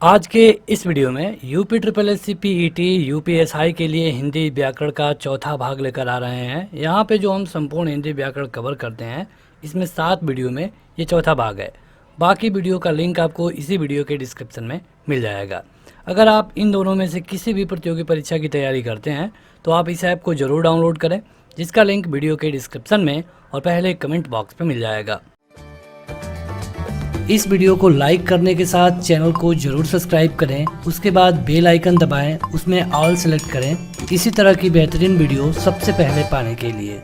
आज के इस वीडियो में UP triple S C PET UPSI के लिए हिंदी व्याकरण का चौथा भाग लेकर आ रहे हैं। यहाँ पे जो हम संपूर्ण हिंदी व्याकरण कवर करते हैं, इसमें 7 वीडियो में ये चौथा भाग है। बाकी वीडियो का लिंक आपको इसी वीडियो के डिस्क्रिप्शन में मिल जाएगा। अगर आप इन दोनों में से किसी भी प्रतियोगी परीक्षा की तैयारी करते हैं तो आप इस ऐप को ज़रूर डाउनलोड करें, जिसका लिंक वीडियो के डिस्क्रिप्शन में और पहले कमेंट बॉक्स में मिल जाएगा। इस वीडियो को लाइक करने के साथ चैनल को जरूर सब्सक्राइब करें, उसके बाद बेल आइकन दबाएं, उसमें ऑल सेलेक्ट करें इसी तरह की बेहतरीन वीडियो सबसे पहले पाने के लिए।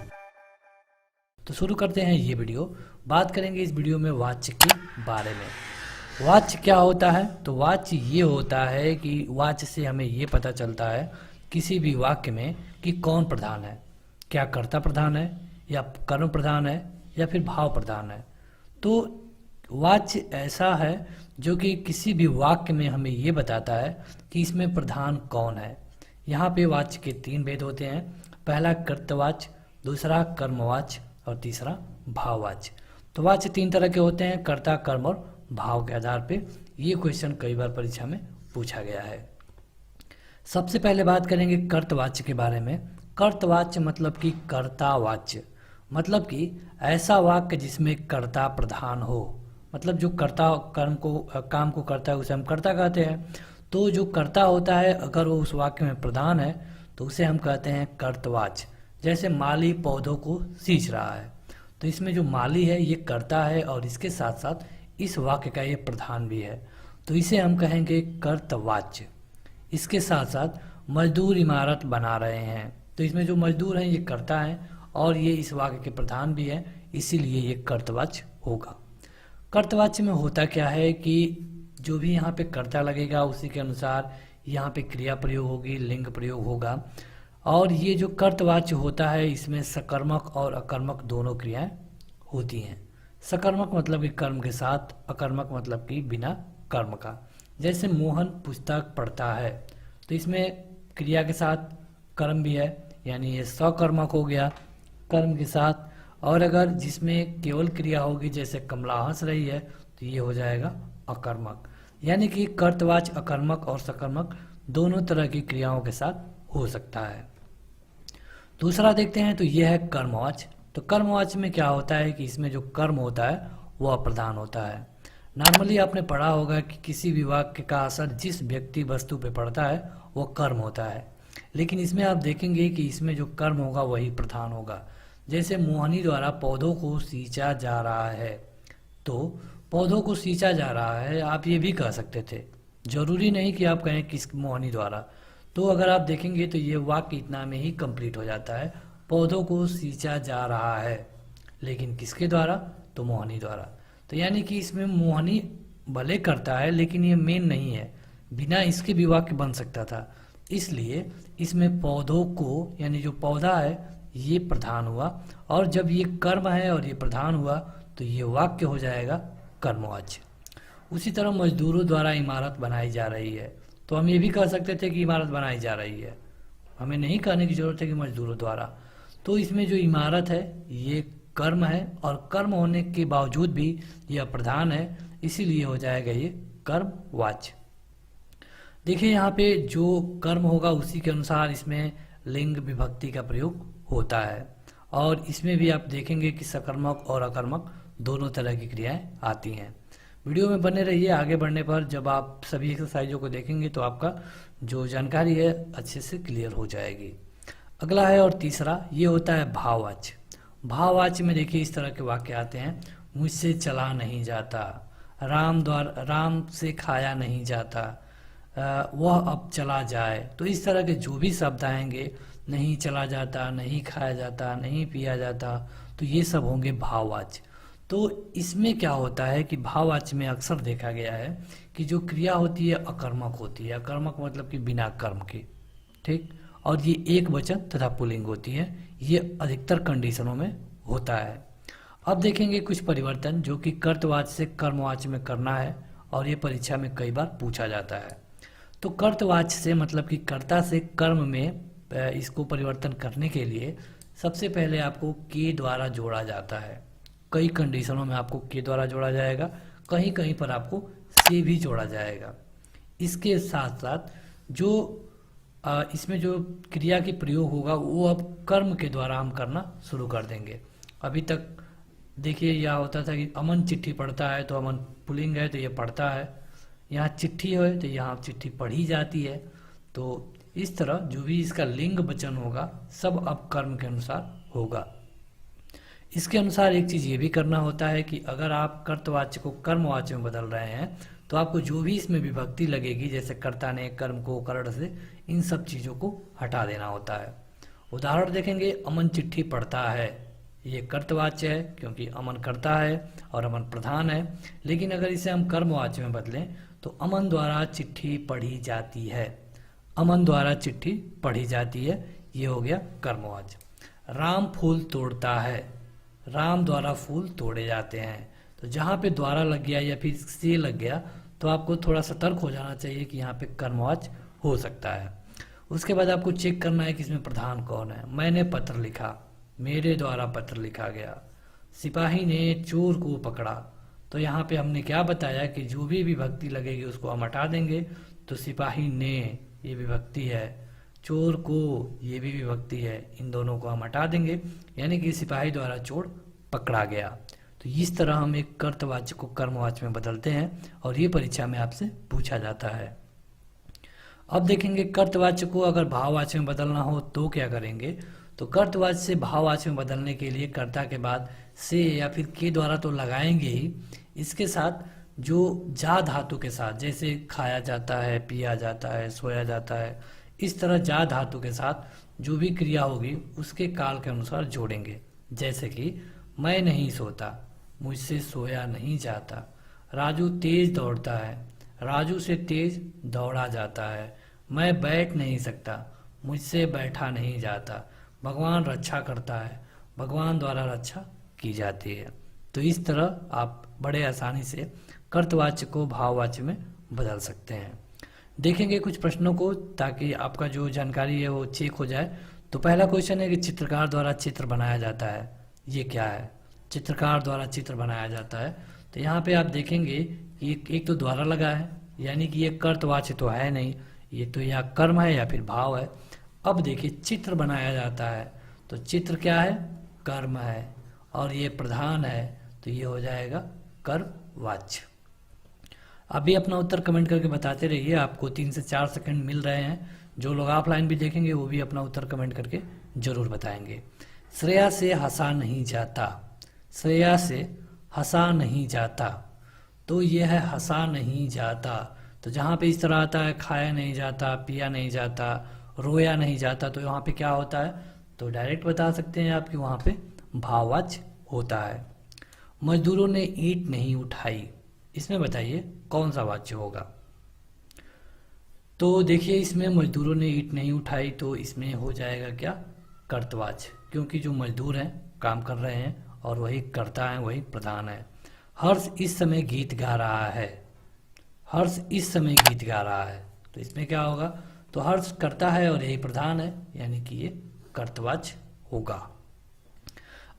तो शुरू करते हैं ये वीडियो। बात करेंगे इस वीडियो में वाच्य के बारे में। वाच्य क्या होता है? तो वाच्य ये होता है कि वाच्य से हमें ये पता चलता है किसी भी वाक्य में कि कौन प्रधान है, क्या कर्ता प्रधान है या कर्म प्रधान है या फिर भाव प्रधान है। तो वाच्य ऐसा है जो कि किसी भी वाक्य में हमें ये बताता है कि इसमें प्रधान कौन है। यहाँ पे वाच्य के 3 भेद होते हैं। पहला कर्तवाच्य, दूसरा कर्मवाच्य और तीसरा भाववाच्य। तो वाच्य 3 तरह के होते हैं, कर्ता, कर्म और भाव के आधार पे। ये क्वेश्चन कई बार परीक्षा में पूछा गया है। सबसे पहले बात करेंगे कर्तवाच्य के बारे में। कर्तवाच्य मतलब कि कर्तावाच्य, मतलब कि ऐसा वाक्य जिसमें कर्ता प्रधान हो। मतलब जो कर्ता काम को करता है उसे हम कर्ता कहते हैं। तो जो कर्ता होता है अगर वो उस वाक्य में प्रधान है तो उसे हम कहते हैं कर्तवाच्य। जैसे माली पौधों को सींच रहा है, तो इसमें जो माली है ये कर्ता है और इसके साथ साथ इस वाक्य का ये प्रधान भी है, तो इसे हम कहेंगे कर्तवाच्य। इसके साथ साथ मजदूर इमारत बना रहे हैं, तो इसमें जो मजदूर हैं ये कर्ता हैं और ये इस वाक्य के प्रधान भी हैं, इसीलिए ये कर्तवाच्य होगा। कर्तवाच्य में होता क्या है कि जो भी यहाँ पे कर्ता लगेगा उसी के अनुसार यहाँ पे क्रिया प्रयोग होगी, लिंग प्रयोग होगा। और ये जो कर्तवाच्य होता है इसमें सकर्मक और अकर्मक दोनों क्रियाएं होती हैं। सकर्मक मतलब कि कर्म के साथ, अकर्मक मतलब कि बिना कर्म का। जैसे मोहन पुस्तक पढ़ता है, तो इसमें क्रिया के साथ कर्म भी है, यानी ये सकर्मक हो गया कर्म के साथ। और अगर जिसमें केवल क्रिया होगी, जैसे कमला हंस रही है, तो ये हो जाएगा अकर्मक। यानी कि कर्तवाच्य अकर्मक और सकर्मक दोनों तरह की क्रियाओं के साथ हो सकता है। दूसरा देखते हैं तो यह है कर्मवाच्य। तो कर्मवाच्य में क्या होता है कि इसमें जो कर्म होता है वह प्रधान होता है। नॉर्मली आपने पढ़ा होगा कि किसी भी वाक्य का असर जिस व्यक्ति वस्तु पे पड़ता है वो कर्म होता है, लेकिन इसमें आप देखेंगे कि इसमें जो कर्म होगा वही प्रधान होगा। जैसे मोहनी द्वारा पौधों को सींचा जा रहा है, तो पौधों को सींचा जा रहा है आप ये भी कह सकते थे, जरूरी नहीं कि आप कहें किस मोहनी द्वारा। तो अगर आप देखेंगे तो ये वाक्य इतना में ही कंप्लीट हो जाता है, पौधों को सींचा जा रहा है, लेकिन किसके द्वारा? तो मोहनी द्वारा। तो यानी कि इसमें मोहनी भले करता है लेकिन ये मेन नहीं है, बिना इसके भी वाक्य बन सकता था। इसलिए इसमें पौधों को यानी जो पौधा है ये प्रधान हुआ, और जब ये कर्म है और ये प्रधान हुआ तो ये वाक्य हो जाएगा कर्मवाच्य। उसी तरह मजदूरों द्वारा इमारत बनाई जा रही है, तो हम ये भी कह सकते थे कि इमारत बनाई जा रही है, हमें नहीं कहने की जरूरत है कि मजदूरों द्वारा। तो इसमें जो इमारत है ये कर्म है और कर्म होने के बावजूद भी यह प्रधान है, इसीलिए हो जाएगा ये कर्मवाच्य। देखिए यहाँ पे जो कर्म होगा उसी के अनुसार इसमें लिंग विभक्ति का प्रयोग होता है, और इसमें भी आप देखेंगे कि सकर्मक और अकर्मक दोनों तरह की क्रियाएं आती हैं। वीडियो में बने रहिए। आगे बढ़ने पर जब आप सभी एक्सरसाइजों को देखेंगे तो आपका जो जानकारी है अच्छे से क्लियर हो जाएगी। अगला है और तीसरा, ये होता है भाववाच्य। भाववाच्य में देखिए इस तरह के वाक्य आते हैं, मुझसे चला नहीं जाता, राम से खाया नहीं जाता, वह अब चला जाए। तो इस तरह के जो भी शब्द आएंगे, नहीं चला जाता, नहीं खाया जाता, नहीं पिया जाता, तो ये सब होंगे भाववाच्य। तो इसमें क्या होता है कि भाववाच्य में अक्सर देखा गया है कि जो क्रिया होती है अकर्मक होती है। अकर्मक मतलब कि बिना कर्म के, ठीक, और ये एक वचन तथा पुल्लिंग होती है। ये अधिकतर कंडीशनों में होता है। अब देखेंगे कुछ परिवर्तन जो कि कर्तवाच्य से कर्मवाच्य में करना है, और ये परीक्षा में कई बार पूछा जाता है। तो कर्तवाच्य से मतलब कि कर्ता से कर्म में इसको परिवर्तन करने के लिए सबसे पहले आपको के द्वारा जोड़ा जाता है। कई कंडीशनों में आपको के द्वारा जोड़ा जाएगा, कहीं कहीं पर आपको से भी जोड़ा जाएगा। इसके साथ साथ जो इसमें जो क्रिया की प्रयोग होगा वो अब कर्म के द्वारा हम करना शुरू कर देंगे। अभी तक देखिए यह होता था कि अमन चिट्ठी पढ़ता है, तो अमन पुल्लिंग है तो ये पढ़ता है, यहाँ चिट्ठी है तो यहाँ चिट्ठी पढ़ी जाती है। तो इस तरह जो भी इसका लिंग वचन होगा सब अब कर्म के अनुसार होगा। इसके अनुसार एक चीज़ ये भी करना होता है कि अगर आप कर्तवाच्य को कर्मवाच्य में बदल रहे हैं तो आपको जो भी इसमें विभक्ति लगेगी, जैसे कर्ता ने कर्म को करण से, इन सब चीज़ों को हटा देना होता है। उदाहरण देखेंगे, अमन चिट्ठी पढ़ता है, ये कर्तवाच्य है क्योंकि अमन करता है और अमन प्रधान है। लेकिन अगर इसे हम कर्मवाच्य में बदलें तो अमन द्वारा चिट्ठी पढ़ी जाती है, अमन द्वारा चिट्ठी पढ़ी जाती है, ये हो गया कर्मवाच्य। राम फूल तोड़ता है, राम द्वारा फूल तोड़े जाते हैं। तो जहाँ पे द्वारा लग गया या फिर से लग गया तो आपको थोड़ा सतर्क हो जाना चाहिए कि यहाँ पे कर्मवाच्य हो सकता है। उसके बाद आपको चेक करना है कि इसमें प्रधान कौन है। मैंने पत्र लिखा, मेरे द्वारा पत्र लिखा गया। सिपाही ने चोर को पकड़ा, तो यहाँ पे हमने क्या बताया कि जो भी विभक्ति लगेगी उसको हम हटा देंगे। तो सिपाही ने ये विभक्ति है, चोर को ये भी विभक्ति है, इन दोनों को हम हटा देंगे, यानी कि सिपाही द्वारा चोर पकड़ा गया। तो इस तरह हम एक कर्तवाच्य को कर्मवाच्य में बदलते हैं और ये परीक्षा में आपसे पूछा जाता है। अब देखेंगे कर्तवाच्य को अगर भाववाच्य में बदलना हो तो क्या करेंगे। तो कर्तवाच्य से भाववाच्य में बदलने के लिए कर्ता के बाद से या फिर के द्वारा तो लगाएंगे ही, इसके साथ जो जा धातु के साथ, जैसे खाया जाता है, पिया जाता है, सोया जाता है, इस तरह जा धातु के साथ जो भी क्रिया होगी उसके काल के अनुसार जोड़ेंगे। जैसे कि मैं नहीं सोता, मुझसे सोया नहीं जाता। राजू तेज दौड़ता है, राजू से तेज दौड़ा जाता है। मैं बैठ नहीं सकता, मुझसे बैठा नहीं जाता। भगवान रक्षा करता है, भगवान द्वारा रक्षा की जाती है। तो इस तरह आप बड़े आसानी से कर्तवाच्य को भाववाच्य में बदल सकते हैं। देखेंगे कुछ प्रश्नों को ताकि आपका जो जानकारी है वो चेक हो जाए। तो पहला क्वेश्चन है कि चित्रकार द्वारा चित्र बनाया जाता है, ये क्या है। चित्रकार द्वारा चित्र बनाया जाता है, तो यहाँ पे आप देखेंगे कि एक तो द्वारा लगा है, यानी कि ये कर्तवाच्य तो है नहीं, ये तो या कर्म है या फिर भाव है। अब देखिए चित्र बनाया जाता है, तो चित्र क्या है, कर्म है, और ये प्रधान है, तो ये हो जाएगा कर्मवाच्य। अभी अपना उत्तर कमेंट करके बताते रहिए, आपको 3 से 4 सेकंड मिल रहे हैं। जो लोग ऑफलाइन भी देखेंगे वो भी अपना उत्तर कमेंट करके जरूर बताएंगे। श्रेया से हंसा नहीं जाता, श्रेया से हंसा नहीं जाता, तो ये है हंसा नहीं जाता। तो जहाँ पे इस तरह आता है खाया नहीं जाता, पिया नहीं जाता, रोया नहीं जाता, तो यहाँ पे क्या होता है, तो डायरेक्ट बता सकते हैं आप कि वहाँ पे भाववाच्य होता है। मजदूरों ने ईंट नहीं उठाई, इसमें बताइए कौन सा वाच्य होगा। तो देखिए इसमें मजदूरों ने ईंट नहीं उठाई, तो इसमें हो जाएगा क्या, कर्तवाच्य, क्योंकि जो मजदूर हैं काम कर रहे हैं और वही कर्ता है, वही प्रधान है। हर्ष इस समय गीत गा रहा है, हर्ष इस समय गीत गा रहा है, तो इसमें क्या होगा, तो हर्ष कर्ता है और यही प्रधान है, यानी कि ये कर्तवाच्य होगा।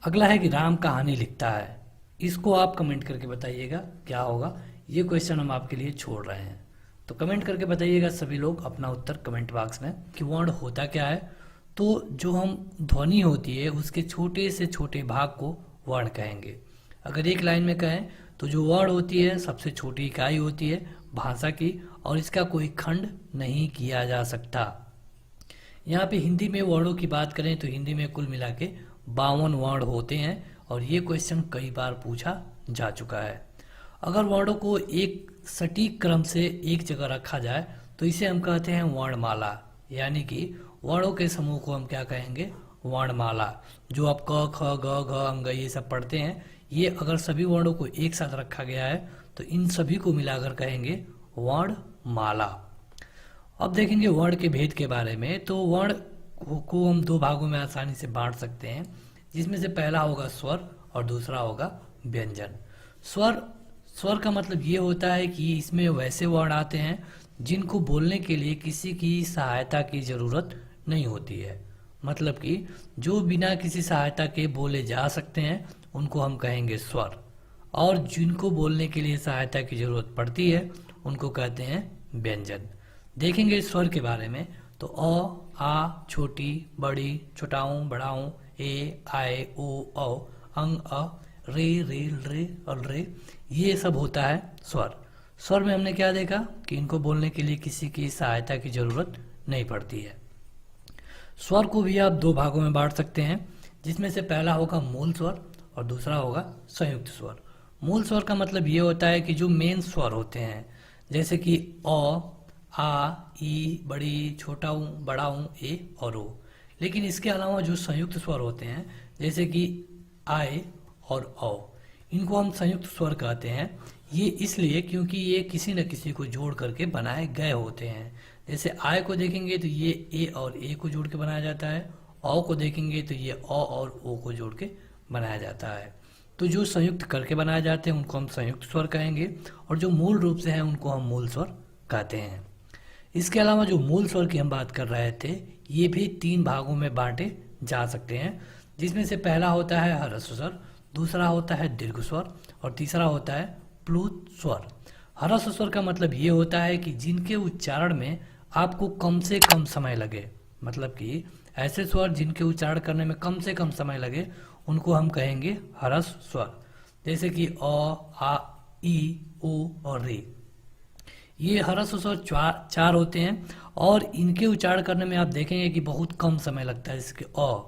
अगला है कि राम कहानी लिखता है, इसको आप कमेंट करके बताइएगा क्या होगा। ये क्वेश्चन हम आपके लिए छोड़ रहे हैं, तो कमेंट करके बताइएगा सभी लोग अपना उत्तर कमेंट बॉक्स में कि वर्ण होता क्या है। तो जो हम ध्वनि होती है उसके छोटे से छोटे भाग को वर्ण कहेंगे। अगर एक लाइन में कहें तो जो वर्ण होती है सबसे छोटी इकाई होती है भाषा की, और इसका कोई खंड नहीं किया जा सकता। यहाँ पे हिंदी में वर्णों की बात करें तो हिंदी में कुल मिला के 52 वर्ण होते हैं, और ये क्वेश्चन कई बार पूछा जा चुका है। अगर वर्णों को एक सटीक क्रम से एक जगह रखा जाए तो इसे हम कहते हैं वर्णमाला, यानी कि वर्णों के समूह को हम क्या कहेंगे, वर्णमाला। जो आप क ख ग घ अंग ये सब पढ़ते हैं, ये अगर सभी वर्णों को एक साथ रखा गया है तो इन सभी को मिलाकर कहेंगे वर्णमाला। अब देखेंगे वर्ण के भेद के बारे में। तो वर्ण को हम 2 भागों में आसानी से बांट सकते हैं, जिसमें से पहला होगा स्वर और दूसरा होगा व्यंजन। स्वर का मतलब ये होता है कि इसमें वैसे वर्ण आते हैं जिनको बोलने के लिए किसी की सहायता की जरूरत नहीं होती है, मतलब कि जो बिना किसी सहायता के बोले जा सकते हैं उनको हम कहेंगे स्वर, और जिनको बोलने के लिए सहायता की जरूरत पड़ती है उनको कहते हैं व्यंजन। देखेंगे स्वर के बारे में तो अ, आ, छोटी, बड़ी, छोटाऊ, बड़ाऊ, ए, आए, ओ, औ, अंग, अ, रे, रे और रे, ये सब होता है स्वर। स्वर में हमने क्या देखा कि इनको बोलने के लिए किसी की सहायता की जरूरत नहीं पड़ती है। स्वर को भी आप दो भागों में बांट सकते हैं, जिसमें से पहला होगा मूल स्वर और दूसरा होगा संयुक्त स्वर। मूल स्वर का मतलब ये होता है कि जो मेन स्वर होते हैं, जैसे कि अ, आ, ई, बड़ी, छोटा ऊ, बड़ा ऊ, ए और ओ। लेकिन इसके अलावा जो संयुक्त स्वर होते हैं, जैसे कि आए और औ, इनको हम संयुक्त स्वर कहते हैं। ये इसलिए क्योंकि ये किसी न किसी को जोड़ करके बनाए गए होते हैं। जैसे आय को देखेंगे तो ये ए और ए को जोड़ के बनाया जाता है, औ को देखेंगे तो ये अ और ओ को जोड़ के बनाया जाता है। तो जो संयुक्त करके बनाए जाते हैं उनको हम संयुक्त स्वर कहेंगे, और जो मूल रूप से हैं उनको हम मूल स्वर कहते हैं। इसके अलावा जो मूल स्वर की हम बात कर रहे थे, ये भी तीन भागों में बांटे जा सकते हैं, जिसमें से पहला होता है ह्रस्व स्वर, दूसरा होता है दीर्घ स्वर और तीसरा होता है प्लुत स्वर। ह्रस्व स्वर का मतलब ये होता है कि जिनके उच्चारण में आपको कम से कम समय लगे, मतलब कि ऐसे स्वर जिनके उच्चारण करने में कम से कम समय लगे, उनको हम कहेंगे ह्रस्व स्वर। जैसे कि अ, आ, ई, ओ और रे, ये ह्रस्व स्वर चार होते हैं और इनके उच्चारण करने में आप देखेंगे कि बहुत कम समय लगता है। जैसे कि अ,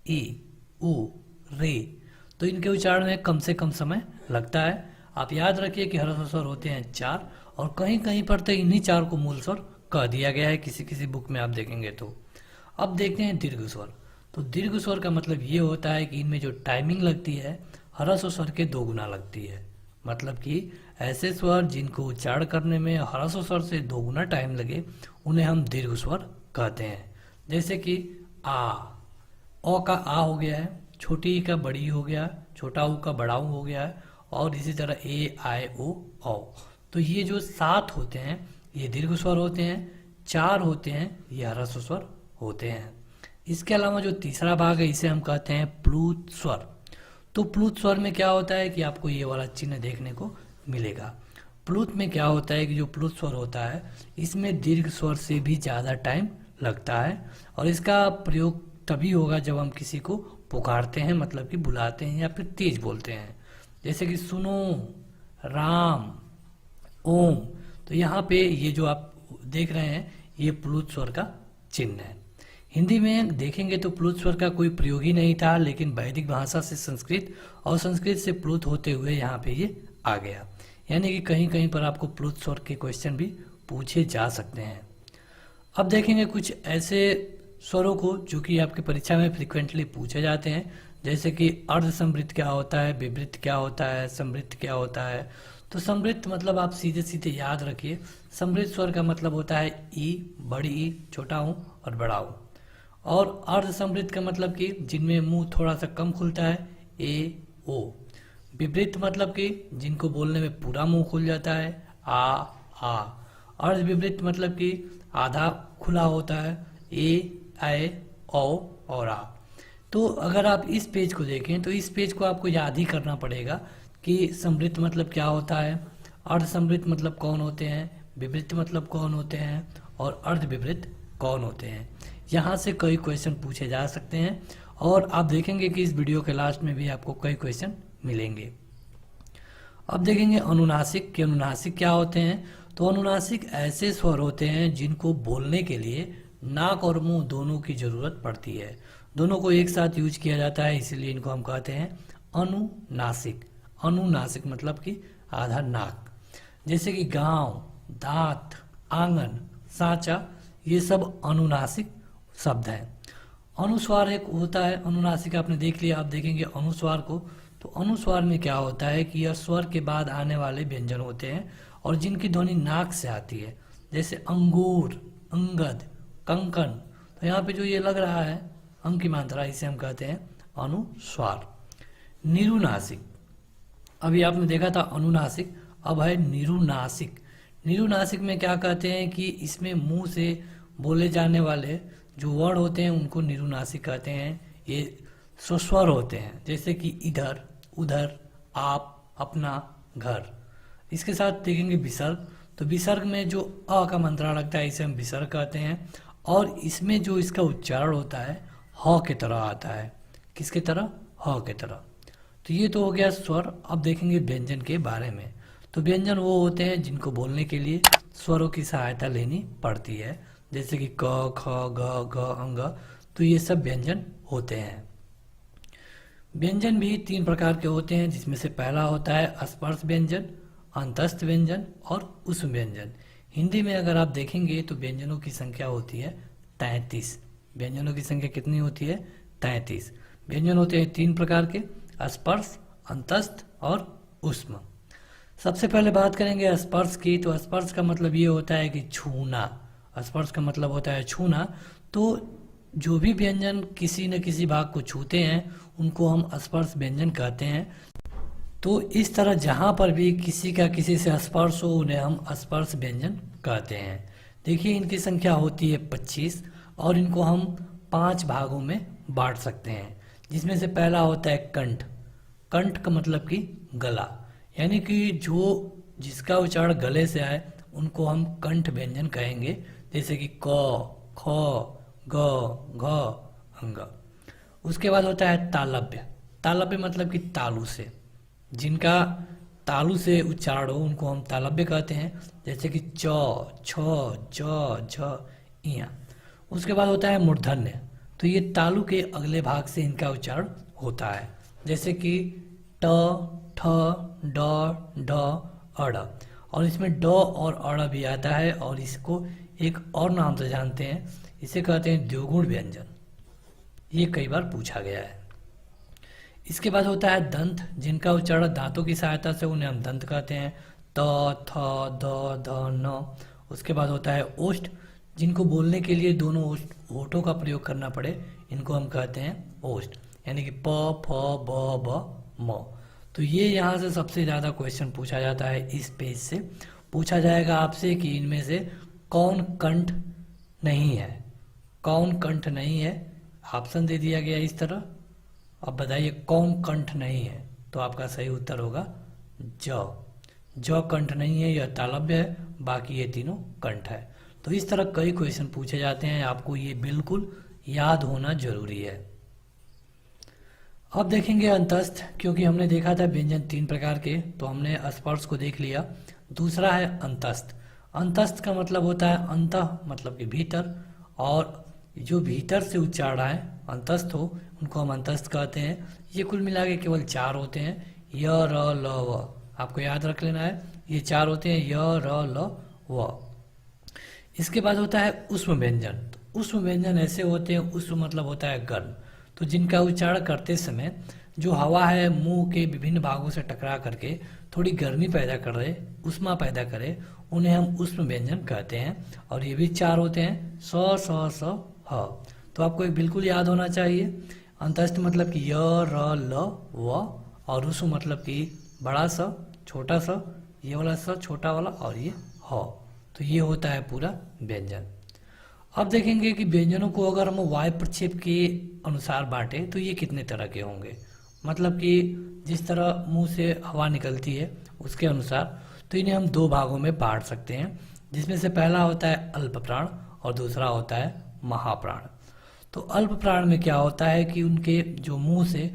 ई, उ, रे, तो इनके उच्चारण में कम से कम समय लगता है। आप याद रखिए कि ह्रस्व स्वर होते हैं चार, और कहीं कहीं पर तो इन्हीं चार को मूल स्वर कह दिया गया है, किसी किसी बुक में आप देखेंगे तो। अब देखते हैं दीर्घ स्वर। तो दीर्घ स्वर का मतलब ये होता है कि इनमें जो टाइमिंग लगती है ह्रस्व स्वर के 2 गुना लगती है। मतलब कि ऐसे स्वर जिनको उच्चारण करने में ह्रस्व स्वर से 2 गुना टाइम लगे, उन्हें हम दीर्घ स्वर कहते हैं। जैसे कि आ, ओ का आ हो गया है, छोटी ई का बड़ी हो गया, छोटा ऊ का बड़ा ऊ हो गया है, और इसी तरह ए, आए, ओ, औ। तो ये जो 7 होते हैं ये दीर्घ स्वर होते हैं, 4 होते हैं ये ह्रस्व स्वर होते हैं। इसके अलावा जो तीसरा भाग है इसे हम कहते हैं प्लुत स्वर। तो प्लुत स्वर में क्या होता है कि आपको ये वाला चिन्ह देखने को मिलेगा। प्लुत में क्या होता है कि जो प्लुत स्वर होता है इसमें दीर्घ स्वर से भी ज़्यादा टाइम लगता है, और इसका प्रयोग तभी होगा जब हम किसी को पुकारते हैं, मतलब कि बुलाते हैं या फिर तेज बोलते हैं। जैसे कि सुनो, राम, ओम। तो यहाँ पे ये जो आप देख रहे हैं ये प्लुत स्वर का चिन्ह है। हिंदी में देखेंगे तो प्लुत स्वर का कोई प्रयोग ही नहीं था, लेकिन वैदिक भाषा से संस्कृत और संस्कृत से प्लुत होते हुए यहाँ पे ये आ गया। यानी कि कहीं कहीं पर आपको प्लुत स्वर के क्वेश्चन भी पूछे जा सकते हैं। अब देखेंगे कुछ ऐसे स्वरों को जो कि आपकी परीक्षा में फ्रिक्वेंटली पूछे जाते हैं, जैसे कि अर्ध समृद्ध क्या होता है, विवृत क्या होता है, समृद्ध क्या होता है। तो समृद्ध मतलब आप सीधे सीधे याद रखिए, समृद्ध स्वर का मतलब होता है ई, बड़ी ई, छोटा ऊ और बड़ा ऊ। और अर्ध समृद्ध का मतलब कि जिनमें मुंह थोड़ा सा कम खुलता है, ए, ओ। विवृत मतलब कि जिनको बोलने में पूरा मुंह खुल जाता है, आ। अर्ध विवृत मतलब कि आधा खुला होता है, ए, आए, औ और आ। तो अगर आप इस पेज को देखें तो इस पेज को आपको याद ही करना पड़ेगा कि समृद्ध मतलब क्या होता है, अर्ध समृद्ध मतलब कौन होते हैं, विवृत मतलब कौन होते हैं और अर्ध विवृत कौन होते हैं। यहाँ से कई क्वेश्चन पूछे जा सकते हैं, और आप देखेंगे कि इस वीडियो के लास्ट में भी आपको कई क्वेश्चन मिलेंगे। अब देखेंगे अनुनासिक कि अनुनासिक क्या होते हैं। तो अनुनासिक ऐसे स्वर होते हैं जिनको बोलने के लिए नाक और मुंह दोनों की जरूरत पड़ती है, दोनों को एक साथ यूज किया जाता है, इसीलिए इनको हम कहते हैं अनुनासिक। अनुनासिक मतलब कि आधा नाक। जैसे कि गांव, दांत, आंगन, सांचा, ये सब अनुनासिक शब्द हैं। अनुस्वार एक होता है अनुनासिक, आपने देख लिया। आप देखेंगे अनुस्वार को, तो अनुस्वार में क्या होता है कि यह स्वर के बाद आने वाले व्यंजन होते हैं और जिनकी ध्वनि नाक से आती है, जैसे अंगूर, अंगद, कंकन। तो यहाँ पे जो ये लग रहा है अंग की मात्रा, इसे हम कहते हैं अनुस्वार। निरुनासिक, अभी आपने देखा था अनुनासिक, अब है निरुनासिक। निरुनासिक में क्या कहते हैं कि इसमें मुंह से बोले जाने वाले जो वर्ड होते हैं उनको निरुनासिक कहते हैं। ये स्वस्वर होते हैं, जैसे कि इधर, उधर, आप, अपना, घर। इसके साथ देखेंगे विसर्ग, तो विसर्ग में जो अ का मंत्रा लगता है इसे हम विसर्ग कहते हैं, और इसमें जो इसका उच्चारण होता है ह की तरह आता है। किसके तरह? ह की तरह। तो ये तो हो गया स्वर। अब देखेंगे व्यंजन के बारे में। तो व्यंजन वो होते हैं जिनको बोलने के लिए स्वरों की सहायता लेनी पड़ती है, जैसे कि क, ख, ग, घ, अंग। तो ये सब व्यंजन होते हैं। व्यंजन भी 3 प्रकार के होते हैं, जिसमें से पहला होता है स्पर्श व्यंजन, अंतस्थ व्यंजन और उष्म व्यंजन। हिंदी में अगर आप देखेंगे तो व्यंजनों की संख्या होती है 33। व्यंजनों की संख्या कितनी होती है? 33। व्यंजन होते हैं 3 प्रकार के, स्पर्श, अंतस्थ और उष्म। सबसे पहले बात करेंगे स्पर्श की। तो स्पर्श का मतलब ये होता है कि छूना। स्पर्श का मतलब होता है छूना। तो जो भी व्यंजन किसी न किसी भाग को छूते हैं उनको हम स्पर्श व्यंजन कहते हैं। तो इस तरह जहाँ पर भी किसी का किसी से स्पर्श हो उन्हें हम स्पर्श व्यंजन कहते हैं। देखिए इनकी संख्या होती है 25 और इनको हम 5 भागों में बांट सकते हैं, जिसमें से पहला होता है कंठ। कंठ का मतलब कि गला, यानी कि जो जिसका उच्चारण गले से आए उनको हम कंठ व्यंजन कहेंगे, जैसे कि क, ख, ग, घ, अंग। उसके बाद होता है तालव्य। तालव्य मतलब कि तालु से, जिनका तालु से उच्चारण हो उनको हम तालव्य कहते हैं, जैसे कि च, छ, ज, झ, इया। उसके बाद होता है मूर्धन्य। तो ये तालु के अगले भाग से इनका उच्चारण होता है, जैसे कि ट, ठ, ड, ढ, अड़। और इसमें ड और अड़ भी आता है, और इसको एक और नाम से जानते हैं, इसे कहते हैं द्विगुण व्यंजन। ये कई बार पूछा गया है। इसके बाद होता है दंत, जिनका उच्चारण दांतों की सहायता से उन्हें हम दंत कहते हैं, त, थ, द, ध, न। उसके बाद होता है ओष्ठ, जिनको बोलने के लिए दोनों होठों का प्रयोग करना पड़े इनको हम कहते हैं ओष्ठ, यानी कि प, फ, ब, ब, म। तो ये यहाँ से सबसे ज़्यादा क्वेश्चन पूछा जाता है। इस पेज से पूछा जाएगा आपसे कि इनमें से कौन कंठ नहीं है, कौन कंठ नहीं है। ऑप्शन दे दिया गया इस तरह। अब बताइए कौन कंठ नहीं है, तो आपका सही उत्तर होगा ज। ज कंठ नहीं है, यह तालव्य है, बाकी ये तीनों कंठ है। तो इस तरह कई क्वेश्चन पूछे जाते हैं, आपको ये बिल्कुल याद होना जरूरी है। अब देखेंगे अंतस्थ, क्योंकि हमने देखा था व्यंजन 3 प्रकार के, तो हमने स्पर्श को देख लिया। दूसरा है अंतस्थ। अंतस्थ का मतलब होता है अंतः मतलब कि भीतर, और जो भीतर से उच्चारण है अंतस्थ हो उनको हम अंतस्थ कहते हैं। ये कुल मिला के केवल 4 होते हैं, य, र, ल, व। आपको याद रख लेना है, ये 4 होते हैं, य, र, ल, व। इसके बाद होता है उष्म व्यंजन। तो उष्म व्यंजन ऐसे होते हैं, उष्म मतलब होता है गर्म, तो जिनका उच्चारण करते समय जो हवा है मुंह के विभिन्न भागों से टकरा करके थोड़ी गर्मी पैदा कर रहे, उष्मा पैदा करे, उन्हें हम उष्म व्यंजन कहते हैं। और ये भी 4 होते हैं, स, स, स, ह। तो आपको एक बिल्कुल याद होना चाहिए। अंतस्थ मतलब कि य, र, ल, व, और उष्म मतलब कि बड़ा स, छोटा स, ये वाला स छोटा वाला, और ये ह। तो ये होता है पूरा व्यंजन। अब देखेंगे कि व्यंजनों को अगर हम वायु प्रक्षेप के अनुसार बांटे तो ये कितने तरह के होंगे, मतलब कि जिस तरह मुंह से हवा निकलती है उसके अनुसार। तो इन्हें हम 2 भागों में बांट सकते हैं, जिसमें से पहला होता है अल्प प्राण और दूसरा होता है महाप्राण। तो अल्प प्राण में क्या होता है कि उनके जो मुंह से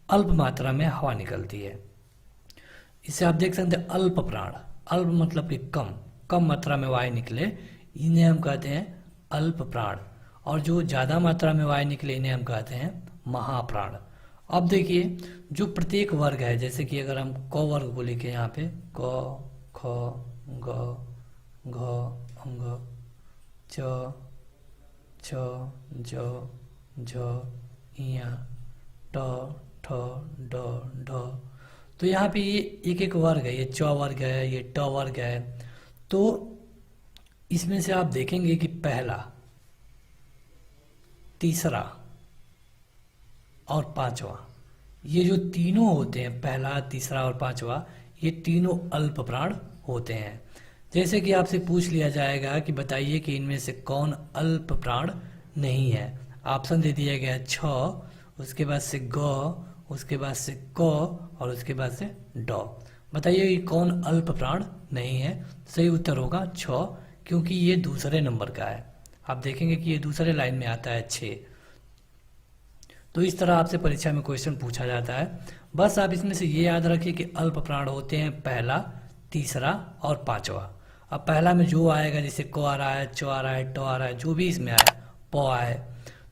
अल्प मात्रा में हवा निकलती है, इसे आप देख सकते हैं अल्प प्राण। अल्प मतलब कि कम, कम मात्रा में वायु निकले, इन्हें हम कहते हैं अल्प प्राण। और जो ज़्यादा मात्रा में वायु निकले इन्हें हम कहते हैं महाप्राण। अब देखिए जो प्रत्येक वर्ग है, जैसे कि अगर हम क वर्ग को लिखे यहाँ पे क, ख, ग, घ, अंग, च, छ, ज, झ, इया, ट, ठ, ड, ढ। तो यहाँ पे ये एक एक वर्ग है, ये च वर्ग है, ये ट वर्ग है। तो इसमें से आप देखेंगे कि पहला, तीसरा और पांचवा, ये जो तीनों होते हैं, पहला, तीसरा और पांचवा, ये तीनों अल्प प्राण होते हैं। जैसे कि आपसे पूछ लिया जाएगा कि बताइए कि इनमें से कौन अल्प प्राण नहीं है। ऑप्शन दे दिया गया छ, उसके बाद से ग, उसके बाद से क और उसके बाद से ड। बताइए कि कौन अल्प प्राण नहीं है। सही उत्तर होगा 6, क्योंकि ये दूसरे नंबर का है। आप देखेंगे कि ये दूसरे लाइन में आता है 6। तो इस तरह आपसे परीक्षा में क्वेश्चन पूछा जाता है। बस आप इसमें से ये याद रखिए कि अल्प प्राण होते हैं पहला, तीसरा और पांचवा। अब पहला में जो आएगा, जैसे को आ रहा है, चो आ रहा है, टो आ रहा है, जो भी इसमें आए, पो आए,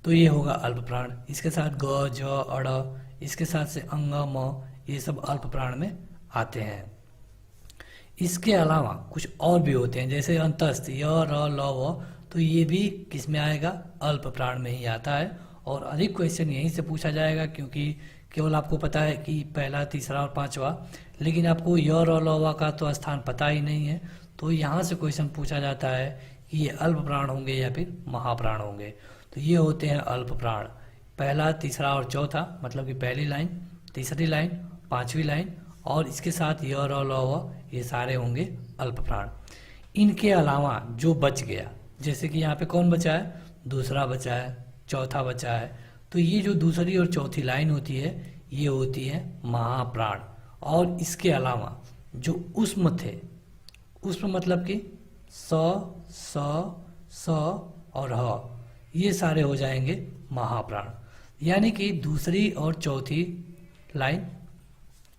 तो ये होगा अल्प प्राण। इसके साथ ग, ज, अड़, इसके साथ से अंग, म, ये सब अल्प प्राण में आते हैं। इसके अलावा कुछ और भी होते हैं, जैसे अंतस्थ य, र, ल, व, तो ये भी किस में आएगा? अल्प प्राण में ही आता है। और अधिक क्वेश्चन यहीं से पूछा जाएगा, क्योंकि केवल आपको पता है कि पहला, तीसरा और पांचवा, लेकिन आपको य, र, ल, व का तो स्थान पता ही नहीं है। तो यहाँ से क्वेश्चन पूछा जाता है कि ये अल्प प्राण होंगे या फिर महाप्राण होंगे। तो ये होते हैं अल्प प्राण। पहला, तीसरा और चौथा, मतलब कि पहली लाइन, तीसरी लाइन, पांचवी लाइन और इसके साथ य, र, ल, व, ये सारे होंगे अल्प प्राण। इनके अलावा जो बच गया, जैसे कि यहाँ पे कौन बचा है? दूसरा बचा है, चौथा बचा है, तो ये जो दूसरी और चौथी लाइन होती है, ये होती है महाप्राण। और इसके अलावा जो उष्म थे, उष्म मतलब कि स, स और ह, ये सारे हो जाएंगे महाप्राण। यानी कि दूसरी और चौथी लाइन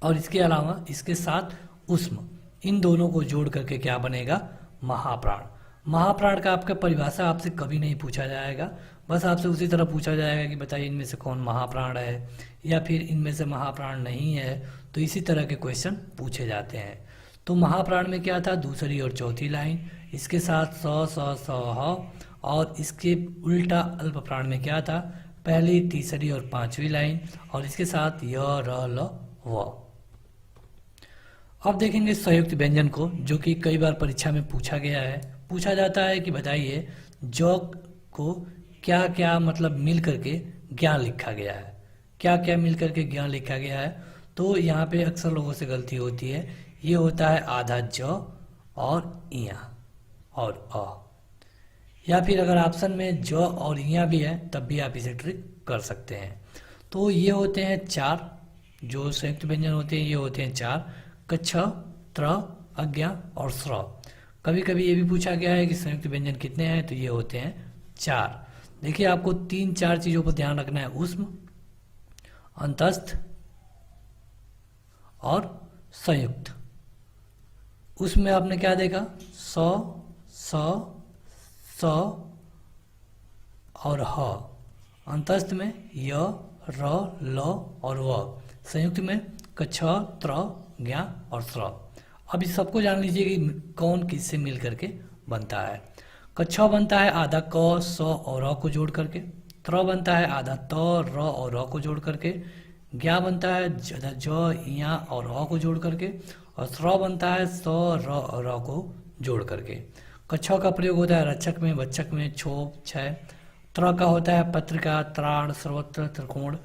और इसके अलावा इसके साथ उष्म, इन दोनों को जोड़ करके क्या बनेगा? महाप्राण। महाप्राण का आपका परिभाषा आपसे कभी नहीं पूछा जाएगा, बस आपसे उसी तरह पूछा जाएगा कि बताइए इनमें से कौन महाप्राण है, या फिर इनमें से महाप्राण नहीं है। तो इसी तरह के क्वेश्चन पूछे जाते हैं। तो महाप्राण में क्या था? दूसरी और चौथी लाइन, इसके साथ स, ह, और इसके उल्टा अल्प प्राण में क्या था? पहली, तीसरी और पांचवी लाइन और इसके साथ य, र, ल, व। अब देखेंगे संयुक्त व्यंजन को, जो कि कई बार परीक्षा में पूछा गया है। पूछा जाता है कि बताइए ज को क्या क्या मतलब मिल करके ज्ञान लिखा गया है, क्या क्या मिल करके ज्ञान लिखा गया है। तो यहाँ पे अक्सर लोगों से गलती होती है। ये होता है आधा ज और इया और अ, या फिर अगर ऑप्शन में ज और इया भी है तब भी आप इसे ट्रिक कर सकते हैं। तो ये होते हैं 4 जो संयुक्त व्यंजन होते हैं, ये होते हैं 4, कच्छ, त्र, अज्ञा और स्र। कभी कभी ये भी पूछा गया है कि संयुक्त व्यंजन कितने हैं, तो ये होते हैं 4। देखिए आपको 3-4 चीजों पर ध्यान रखना है, उष्म, अंतस्थ और संयुक्त। उसमें आपने क्या देखा? स, स और ह। अंतस्थ में य, र, ल और व। संयुक्त में कच्छ, त्र, ज्ञा और स्र। अब इस सबको जान लीजिए कि कौन किससे मिल करके बनता है। कच्छ बनता है आधा क, स और र को जोड़ करके। त्र बनता है आधा त, र और र को जोड़ करके। ज्ञा बनता है ज, इया और अ को जोड़ करके। और स्र बनता है स, र और र को जोड़ करके। कच्छ का प्रयोग होता है रक्षक में, वक्षक में, क्षोभ, क्षय। त्र का होता है पत्रिका, त्राण, सर्वत्र, त्रिकोण।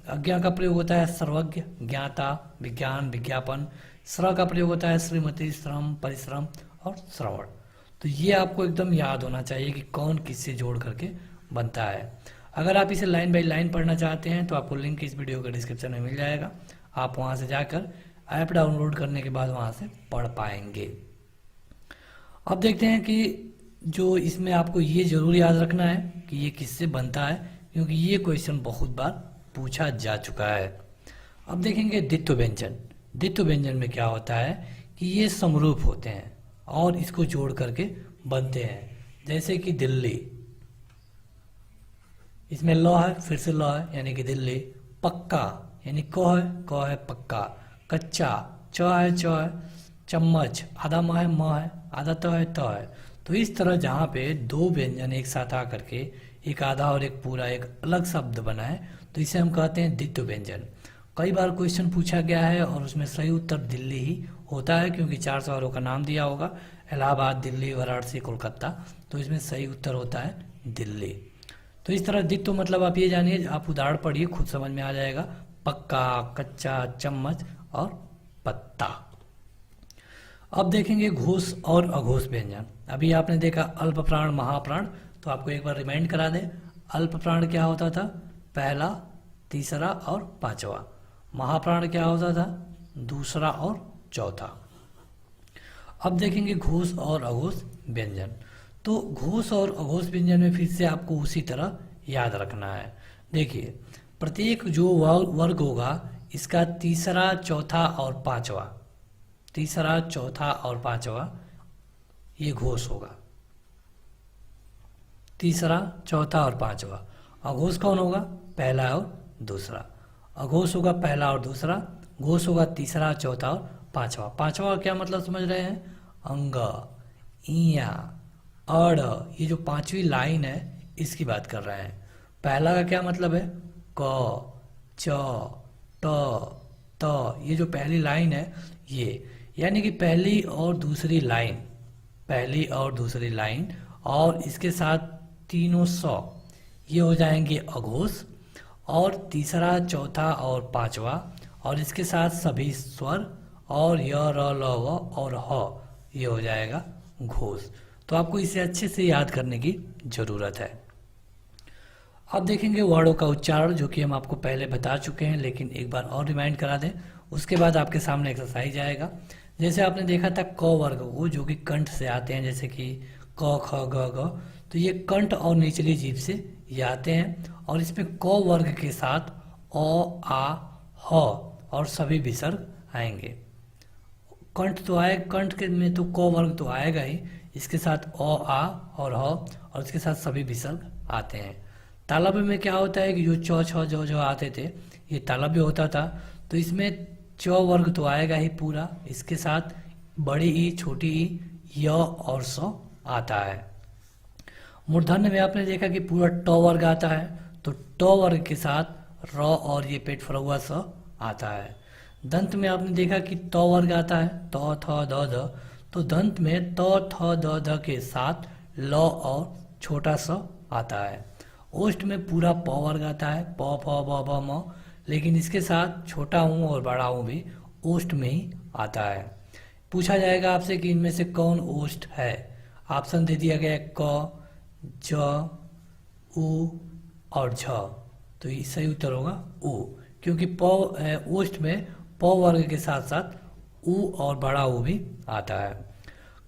अज्ञा का प्रयोग होता है सर्वज्ञ, ज्ञाता, विज्ञान, विज्ञापन। स्र का प्रयोग होता है श्रीमती, श्रम, परिश्रम और श्रवण। तो ये आपको एकदम याद होना चाहिए कि कौन किससे जोड़ करके बनता है। अगर आप इसे लाइन बाय लाइन पढ़ना चाहते हैं तो आपको लिंक इस वीडियो के डिस्क्रिप्शन में मिल जाएगा। आप वहां से जाकर ऐप डाउनलोड करने के बाद वहां से पढ़ पाएंगे। अब देखते हैं कि जो इसमें आपको ये जरूर याद रखना है कि ये किससे बनता है, क्योंकि ये क्वेश्चन बहुत बार पूछा जा चुका है। अब देखेंगे द्वित्व व्यंजन। द्वित्व व्यंजन में क्या होता है कि ये समरूप होते हैं और इसको जोड़ करके बनते हैं। जैसे कि दिल्ली, इसमें ल है, फिर से ल है यानी कि दिल्ली। पक्का यानी क है पक्का। कच्चा, च है च है। चम्मच, आधा म है, आधा त है त है। तो इस तरह जहाँ पे दो व्यंजन एक साथ आकर के एक आधा और एक पूरा एक अलग शब्द बना है, तो इसे हम कहते हैं द्वित्व व्यंजन। कई बार क्वेश्चन पूछा गया है और उसमें सही उत्तर दिल्ली ही होता है, क्योंकि 4 शहरों का नाम दिया होगा, इलाहाबाद, दिल्ली, वाराणसी, कोलकाता। तो इसमें सही उत्तर होता है दिल्ली। तो इस तरह द्वित्व मतलब आप ये जानिए, आप उदाहरण पढ़िए, खुद समझ में आ जाएगा। पक्का, कच्चा, चम्मच और पत्ता। अब देखेंगे घोष और अघोष व्यंजन। अभी आपने देखा अल्प प्राण, महाप्राण, तो आपको एक बार रिमाइंड करा दे। अल्प प्राण क्या होता था? पहला, तीसरा और पांचवा। महाप्राण क्या होता था? दूसरा और चौथा। अब देखेंगे घोष और अघोष व्यंजन। तो घोष और अघोष व्यंजन में फिर से आपको उसी तरह याद रखना है। देखिए, प्रत्येक जो वर्ग होगा इसका तीसरा, चौथा और पांचवा, तीसरा, चौथा और पांचवा ये घोष होगा। तीसरा, चौथा और पांचवा। अघोष कौन होगा? पहला और दूसरा। अघोष होगा पहला और दूसरा, घोष होगा तीसरा, चौथा और पांचवा। पांचवा का क्या मतलब समझ रहे हैं? अंग, इया, अड़, ये जो पांचवी लाइन है इसकी बात कर रहे हैं। पहला का क्या मतलब है? क, च, ट, त, ये जो पहली लाइन है ये, यानी कि पहली और दूसरी लाइन, पहली और दूसरी लाइन और इसके साथ तीनों सौ, ये हो जाएंगे अघोष। और तीसरा, चौथा और पांचवा और इसके साथ सभी स्वर और य, र, ल, व और ह, ये हो जाएगा घोष। तो आपको इसे अच्छे से याद करने की जरूरत है। अब देखेंगे वर्णों का उच्चारण, जो कि हम आपको पहले बता चुके हैं, लेकिन एक बार और रिमाइंड करा दें। उसके बाद आपके सामने एक्सरसाइज आएगा। जैसे आपने देखा था क वर्ग वो जो कि कंठ से आते हैं, जैसे कि क, ख, ग, घ, तो ये कंठ और निचली जीभ से ये आते हैं। और इसमें क वर्ग के साथ अ, आ, ह और सभी विसर्ग आएंगे। कंठ तो आए, कंठ के में तो क वर्ग तो आएगा ही, इसके साथ अ, आ और ह और इसके साथ सभी विसर्ग आते हैं। तालव्य में क्या होता है कि जो च, छ, जो आते थे ये तालव्य होता था, तो इसमें च वर्ग तो आएगा ही पूरा, इसके साथ बड़ी ई, छोटी ई, य और स आता है। मूर्धन्य में आपने देखा कि पूरा ट वर्ग आता है, तो ट वर्ग के साथ र और ये पेट फरा हुआ स आता है। दंत में आपने देखा कि त वर्ग आता है, त, थ, द, ध, तो दंत में त, थ, द, ध के साथ ल और छोटा स आता है। ओष्ठ में पूरा प वर्ग आता है, प, फ, ब, भ, म, लेकिन इसके साथ छोटा ऊ और बड़ा ऊ भी ओष्ठ में ही आता है। पूछा जाएगा आपसे कि इनमें से कौन ओष्ठ है। ऑप्शन दे दिया गया क, ज, उ और झ, तो ये सही उत्तर होगा उ, क्योंकि प ओष्ठ में प वर्ग के साथ साथ उ और बड़ा ऊ भी आता है।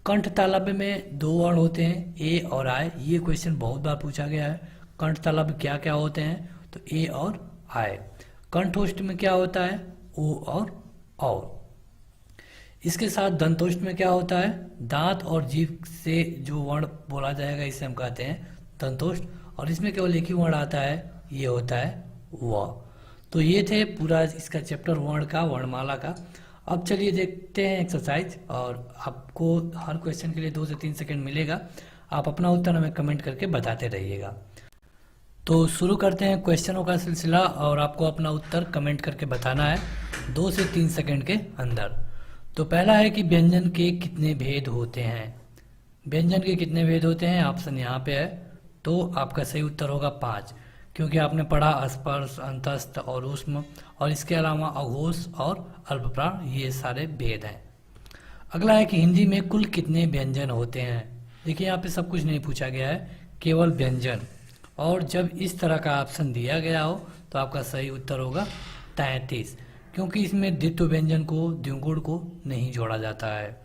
कंठ तालव्य में दो वर्ण होते हैं, ए और आय। ये क्वेश्चन बहुत बार पूछा गया है। कंठ तालव्य क्या क्या होते हैं? तो ए और आय। कंठोष्ठ में क्या होता है? ओ और। इसके साथ दंतोष्ठ में क्या होता है? दांत और जीभ से जो वर्ण बोला जाएगा इसे हम कहते हैं दंतोष्ठ, और इसमें केवल एक ही वर्ण आता है, ये होता है व। तो ये थे पूरा इसका चैप्टर वर्ण का, वर्णमाला का। अब चलिए देखते हैं एक्सरसाइज, और आपको हर क्वेश्चन के लिए 2 से 3 सेकंड मिलेगा। आप अपना उत्तर हमें कमेंट करके बताते रहिएगा। तो शुरू करते हैं क्वेश्चनों का सिलसिला, और आपको अपना उत्तर कमेंट करके बताना है 2 से 3 सेकंड के अंदर। तो पहला है कि व्यंजन के कितने भेद होते हैं? व्यंजन के कितने भेद होते हैं? ऑप्शन यहाँ पे है, तो आपका सही उत्तर होगा 5, क्योंकि आपने पढ़ा स्पर्श, अंतस्थ और ऊष्म, और इसके अलावा अघोष और अल्पप्राण, ये सारे भेद हैं। अगला है कि हिंदी में कुल कितने व्यंजन होते हैं? देखिए यहाँ पे सब कुछ नहीं पूछा गया है, केवल व्यंजन। और जब इस तरह का ऑप्शन दिया गया हो तो आपका सही उत्तर होगा 33, क्योंकि इसमें द्वित्व व्यंजन को, द्विगुण को नहीं जोड़ा जाता है।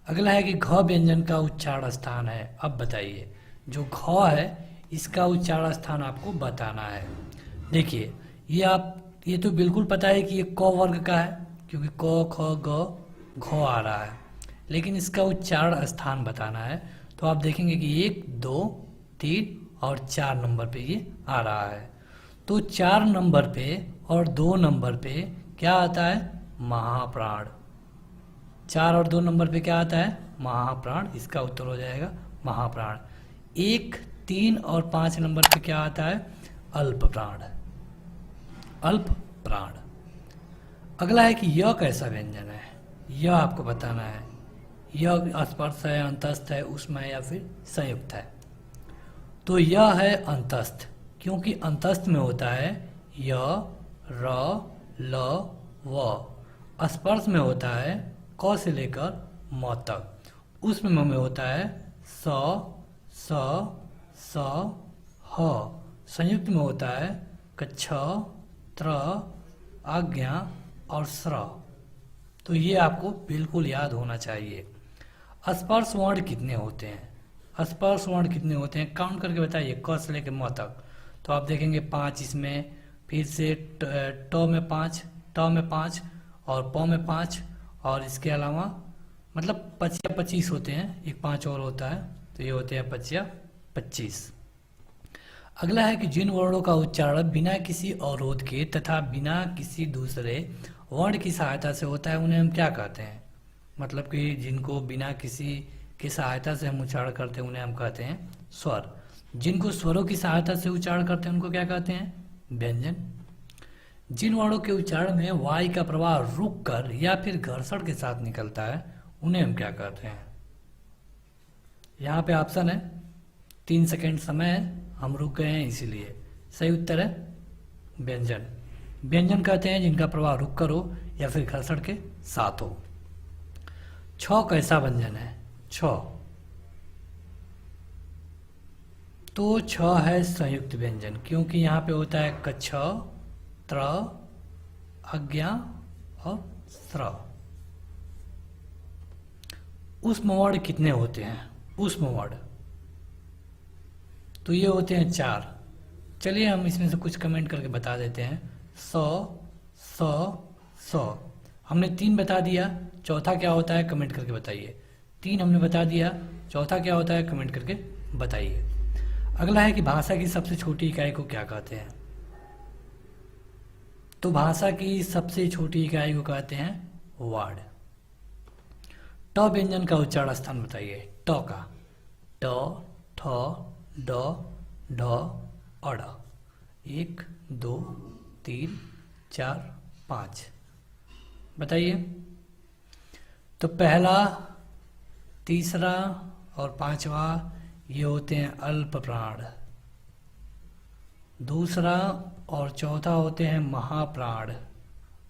अगला है कि घ व्यंजन का उच्चारण स्थान है। अब बताइए, जो घ है इसका उच्चारण स्थान आपको बताना है। देखिए ये तो बिल्कुल पता है कि ये क वर्ग का है, क्योंकि क, ख, ग, घ आ रहा है, लेकिन इसका उच्चारण स्थान बताना है। तो आप देखेंगे कि 1, 2, 3 और 4 नंबर पे ये आ रहा है। तो 4 नंबर पे और 2 नंबर पे क्या आता है? महाप्राण। 4 और 2 नंबर पे क्या आता है? महाप्राण। इसका उत्तर हो जाएगा महाप्राण। 1, 3 और 5 नंबर पे क्या आता है? अल्पप्राण। अल्पप्राण। अगला है कि यह कैसा व्यंजन है? यह आपको बताना है। यह स्पर्श है, अंतस्थ है, ऊष्म है या फिर संयुक्त है? तो यह है अंतस्थ, क्योंकि अंतस्थ में होता है य, र, ल, व। स्पर्श में होता है क से लेकर म तक। ऊष्म में होता है स, स, ह। संयुक्त में होता है छ, त्र, आज्ञा और स्र। तो ये आपको बिल्कुल याद होना चाहिए। स्पर्श वर्ण कितने होते हैं? स्पर्श वर्ण कितने होते हैं काउंट करके बताइए, क से लेकर म तक। तो आप देखेंगे 5 इसमें, फिर से ट में 5, ट में 5 और प में 5, और इसके अलावा मतलब 25 होते हैं, एक 5 और होता है, तो ये होते हैं 25। अगला है कि जिन वर्णों का उच्चारण बिना किसी अवरोध के तथा बिना किसी दूसरे वर्ण की सहायता से होता है उन्हें हम क्या कहते हैं? मतलब कि जिनको बिना किसी की सहायता से हम उच्चारण करते हैं उन्हें हम कहते हैं स्वर। जिनको स्वरों की सहायता से उच्चारण करते हैं उनको क्या कहते हैं? व्यंजन। जिन वर्णों के उच्चारण में वायु का प्रवाह रुक कर या फिर घर्षण के साथ निकलता है उन्हें हम क्या कहते हैं? यहाँ पे ऑप्शन है, 3 सेकेंड समय है, हम रुक गए हैं इसीलिए। सही उत्तर है व्यंजन। व्यंजन कहते हैं जिनका प्रवाह रुक कर हो या फिर घर्षण के साथ हो। छ कैसा व्यंजन है? छ तो छ है संयुक्त व्यंजन, क्योंकि यहाँ पे होता है कच्छ, त्र, अज्ञा और स्र। ऊष्म वर्ण कितने होते हैं? ऊष्म वर्ण तो ये होते हैं 4। चलिए हम इसमें से कुछ कमेंट करके बता देते हैं। स हमने 3 बता दिया, चौथा क्या होता है कमेंट करके बताइए। 3 हमने बता दिया, चौथा क्या होता है कमेंट करके बताइए। अगला है कि भाषा की सबसे छोटी इकाई को क्या कहते हैं? तो भाषा की सबसे छोटी इकाई को कहते हैं वर्ड। ट व्यंजन का उच्चारण स्थान बताइए। ट का ट, ठ, ड, ढ, अड़। 1 2 3 4 5 बताइए। तो पहला, तीसरा और 5वां ये होते हैं अल्प प्राण। दूसरा और चौथा होते हैं महाप्राण।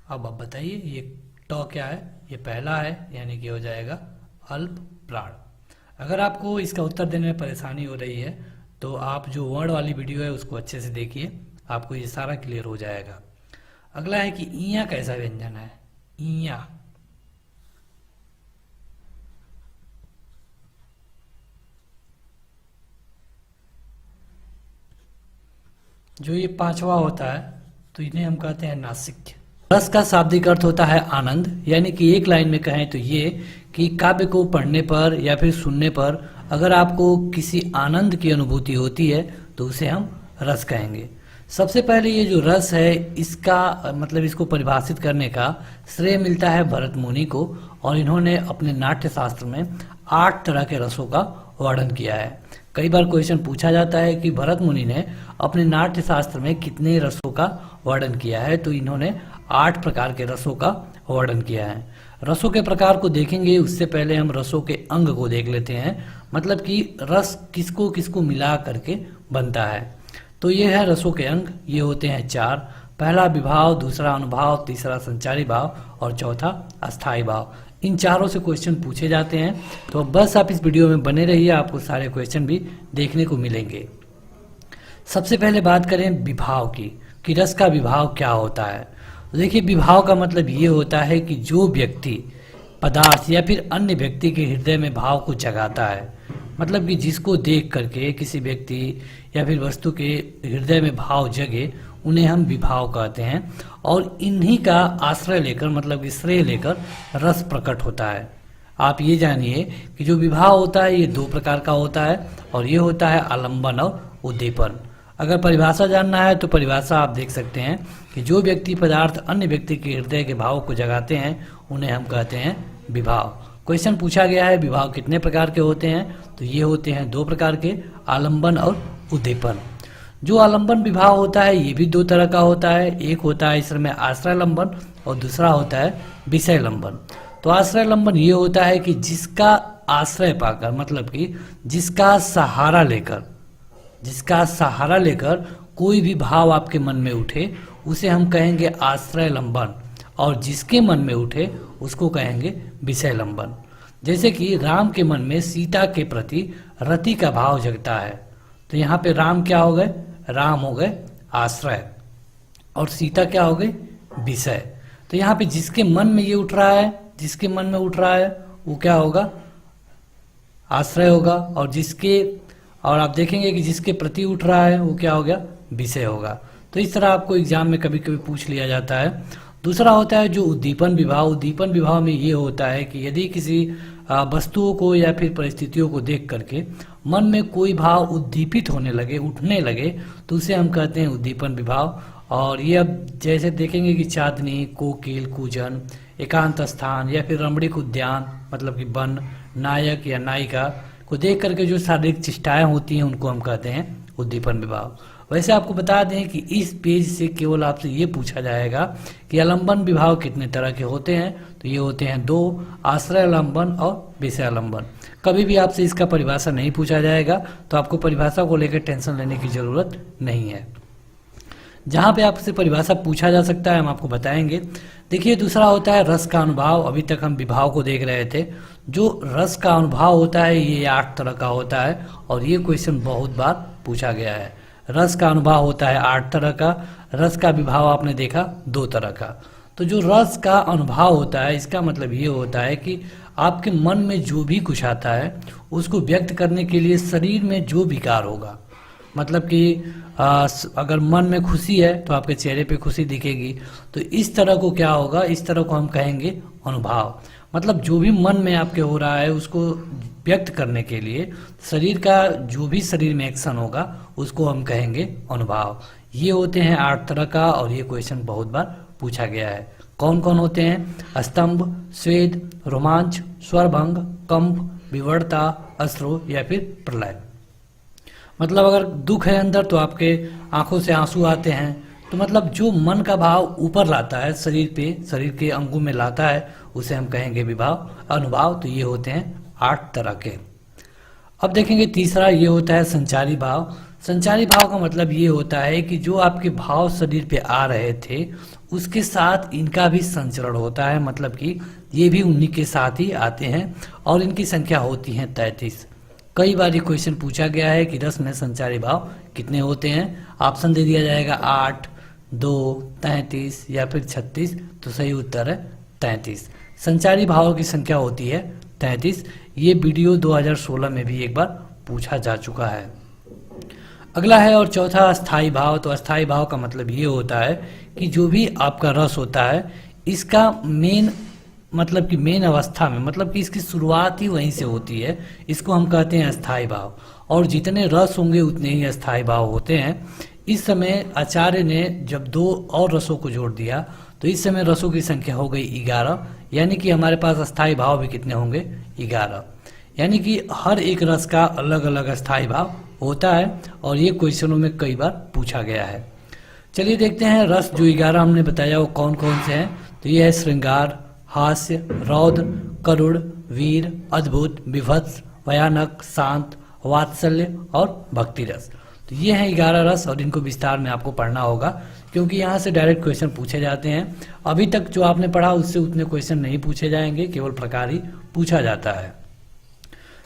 अब आप बताइए ये ट क्या है? ये पहला है, यानी कि हो जाएगा अल्प प्राण। अगर आपको इसका उत्तर देने में परेशानी हो रही है तो आप जो वर्ण वाली वीडियो है उसको अच्छे से देखिए, आपको ये सारा क्लियर हो जाएगा। अगला है कि इया कैसा व्यंजन है? इया जो ये 5वां होता है तो इन्हें हम कहते हैं नासिक। रस का शाब्दिक अर्थ होता है आनंद, यानी कि एक लाइन में कहें तो ये कि काव्य को पढ़ने पर या फिर सुनने पर अगर आपको किसी आनंद की अनुभूति होती है तो उसे हम रस कहेंगे। सबसे पहले ये जो रस है इसका मतलब इसको परिभाषित करने का श्रेय मिलता है भरत मुनि को, और इन्होंने अपने नाट्य शास्त्र में 8 तरह के रसों का वर्णन किया है। कई बार क्वेश्चन पूछा जाता है कि भरत मुनि ने अपने नाट्य शास्त्र में कितने रसों का वर्णन किया है, तो इन्होंने 8 प्रकार के रसों का वर्णन किया है। रसों के प्रकार को देखेंगे उससे पहले हम रसों के अंग को देख लेते हैं, मतलब कि रस किसको किसको मिला करके बनता है। तो ये है रसों के अंग, ये होते हैं 4। पहला विभाव, दूसरा अनुभाव, तीसरा संचारी भाव और चौथा अस्थाई भाव। इन चारों से क्वेश्चन पूछे जाते हैं, तो बस आप इस वीडियो में बने रहिए, आपको सारे क्वेश्चन भी देखने को मिलेंगे। सबसे पहले बात करें विभाव की, कि रस का विभाव क्या होता है। देखिए विभाव का मतलब ये होता है कि जो व्यक्ति पदार्थ या फिर अन्य व्यक्ति के हृदय में भाव को जगाता है, मतलब कि जिसको देख करके किसी व्यक्ति या फिर वस्तु के हृदय में भाव जगे उन्हें हम विभाव कहते हैं। और इन्हीं का आश्रय लेकर मतलब कि श्रेय लेकर रस प्रकट होता है। आप ये जानिए कि जो विभाव होता है ये 2 प्रकार का होता है, और ये होता है आलंबन और उद्दीपन। अगर परिभाषा जानना है तो परिभाषा आप देख सकते हैं कि जो व्यक्ति पदार्थ अन्य व्यक्ति के हृदय के भाव को जगाते हैं उन्हें हम कहते हैं विभाव। क्वेश्चन पूछा गया है विभाव कितने प्रकार के होते हैं, तो ये होते हैं 2 प्रकार के, आलंबन और उद्दीपन। जो आलंबन विभाव होता है ये भी 2 तरह का होता है, एक होता है इसमें आश्रय लंबन और दूसरा होता है विषय लंबन। तो आश्रय लंबन ये होता है कि जिसका आश्रय पाकर मतलब कि जिसका सहारा लेकर कोई भी भाव आपके मन में उठे उसे हम कहेंगे आश्रय लंबन, और जिसके मन में उठे उसको कहेंगे विषय लंबन। जैसे कि राम के मन में सीता के प्रति रति का भाव जगता है, तो यहाँ पे राम क्या हो गए? राम हो गए आश्रय, और सीता क्या हो गई? विषय। तो यहाँ पे जिसके मन में ये उठ रहा है, जिसके मन में उठ रहा है वो क्या होगा? आश्रय होगा, और आप देखेंगे कि जिसके प्रति उठ रहा है वो क्या हो गया, विषय होगा। तो इस तरह आपको एग्जाम में कभी कभी पूछ लिया जाता है। दूसरा होता है जो उद्दीपन विभाव। उद्दीपन विभाव में ये होता है कि यदि किसी वस्तुओं को या फिर परिस्थितियों को देख करके मन में कोई भाव उद्दीपित होने लगे, उठने लगे, तो उसे हम कहते हैं उद्दीपन विभाव। और ये अब जैसे देखेंगे कि चांदनी, कोकिल, कूजन, एकांत स्थान या फिर रमणीक उद्यान मतलब कि वन, नायक या नायिका को देख करके जो शारीरिक चेष्टाएं होती हैं उनको हम कहते हैं उद्दीपन विभाव। वैसे आपको बता दें कि इस पेज से केवल आपसे ये पूछा जाएगा कि आलंबन विभाव कितने तरह के होते हैं। तो ये होते हैं 2, आश्रय आलंबन और विषय आलंबन। कभी भी आपसे इसका परिभाषा नहीं पूछा जाएगा, तो आपको परिभाषा को लेकर टेंशन लेने की जरूरत नहीं है। जहाँ पे आपसे परिभाषा पूछा जा सकता है हम आपको बताएंगे। देखिए, दूसरा होता है रस का अनुभव। अभी तक हम विभाव को देख रहे थे। जो रस का अनुभव होता है ये 8 तरह का होता है, और ये क्वेश्चन बहुत बार पूछा गया है। रस का अनुभव होता है 8 तरह का। रस का विभाव आपने देखा 2 तरह का। तो जो रस का अनुभव होता है इसका मतलब ये होता है कि आपके मन में जो भी कुछ आता है उसको व्यक्त करने के लिए शरीर में जो विकार होगा, मतलब कि अगर मन में खुशी है तो आपके चेहरे पे खुशी दिखेगी। तो इस तरह को क्या होगा, इस तरह को हम कहेंगे अनुभव। मतलब जो भी मन में आपके हो रहा है उसको व्यक्त करने के लिए शरीर का जो भी शरीर में एक्शन होगा उसको हम कहेंगे अनुभव। ये होते हैं 8 तरह का, और ये क्वेश्चन बहुत बार पूछा गया है। कौन कौन होते हैं? स्तंभ, स्वेद, रोमांच, स्वरभंग, कंप, विवर्ता, अश्रु या फिर प्रलय। मतलब अगर दुख है अंदर तो आपके आंखों से आंसू आते हैं। तो मतलब जो मन का भाव ऊपर लाता है शरीर पे, शरीर के अंगों में लाता है, उसे हम कहेंगे विभाव, अनुभव। तो ये होते हैं 8 तरह के। अब देखेंगे तीसरा, ये होता है संचारी भाव। संचारी भाव का मतलब ये होता है कि जो आपके भाव शरीर पे आ रहे थे उसके साथ इनका भी संचरण होता है, मतलब कि ये भी उन्हीं के साथ ही आते हैं, और इनकी संख्या होती है 33। कई बार ये क्वेश्चन पूछा गया है कि रस में संचारी भाव कितने होते हैं। ऑप्शन दे दिया जाएगा 8, 2, 33 या फिर 36। तो सही उत्तर है 33। संचारी भावों की संख्या होती है 33। ये वीडियो 2016 में भी एक बार पूछा जा चुका है। अगला है और चौथा अस्थाई भाव। तो अस्थाई भाव का मतलब ये होता है कि जो भी आपका रस होता है इसका मेन अवस्था में, मतलब कि इसकी शुरुआत ही वहीं से होती है, इसको हम कहते हैं अस्थाई भाव। और जितने रस होंगे उतने ही अस्थाई भाव होते हैं। इस समय आचार्य ने जब 2 और रसों को जोड़ दिया तो इस समय रसों की संख्या हो गई 11, यानी कि हमारे पास अस्थाई भाव भी कितने होंगे? 11। यानी कि हर एक रस का अलग अलग अस्थाई भाव होता है, और ये क्वेश्चनों में कई बार पूछा गया है। चलिए देखते हैं रस जो 11 हमने बताया वो कौन कौन से हैं। तो ये है श्रृंगार, हास्य, रौद्र, करुण, वीर, अद्भुत, विभत्स, भयानक, शांत, वात्सल्य और भक्ति रस। तो ये हैं 11 रस, और इनको विस्तार में आपको पढ़ना होगा क्योंकि यहाँ से डायरेक्ट क्वेश्चन पूछे जाते हैं। अभी तक जो आपने पढ़ा उससे उतने क्वेश्चन नहीं पूछे जाएंगे, केवल प्रकार ही पूछा जाता है।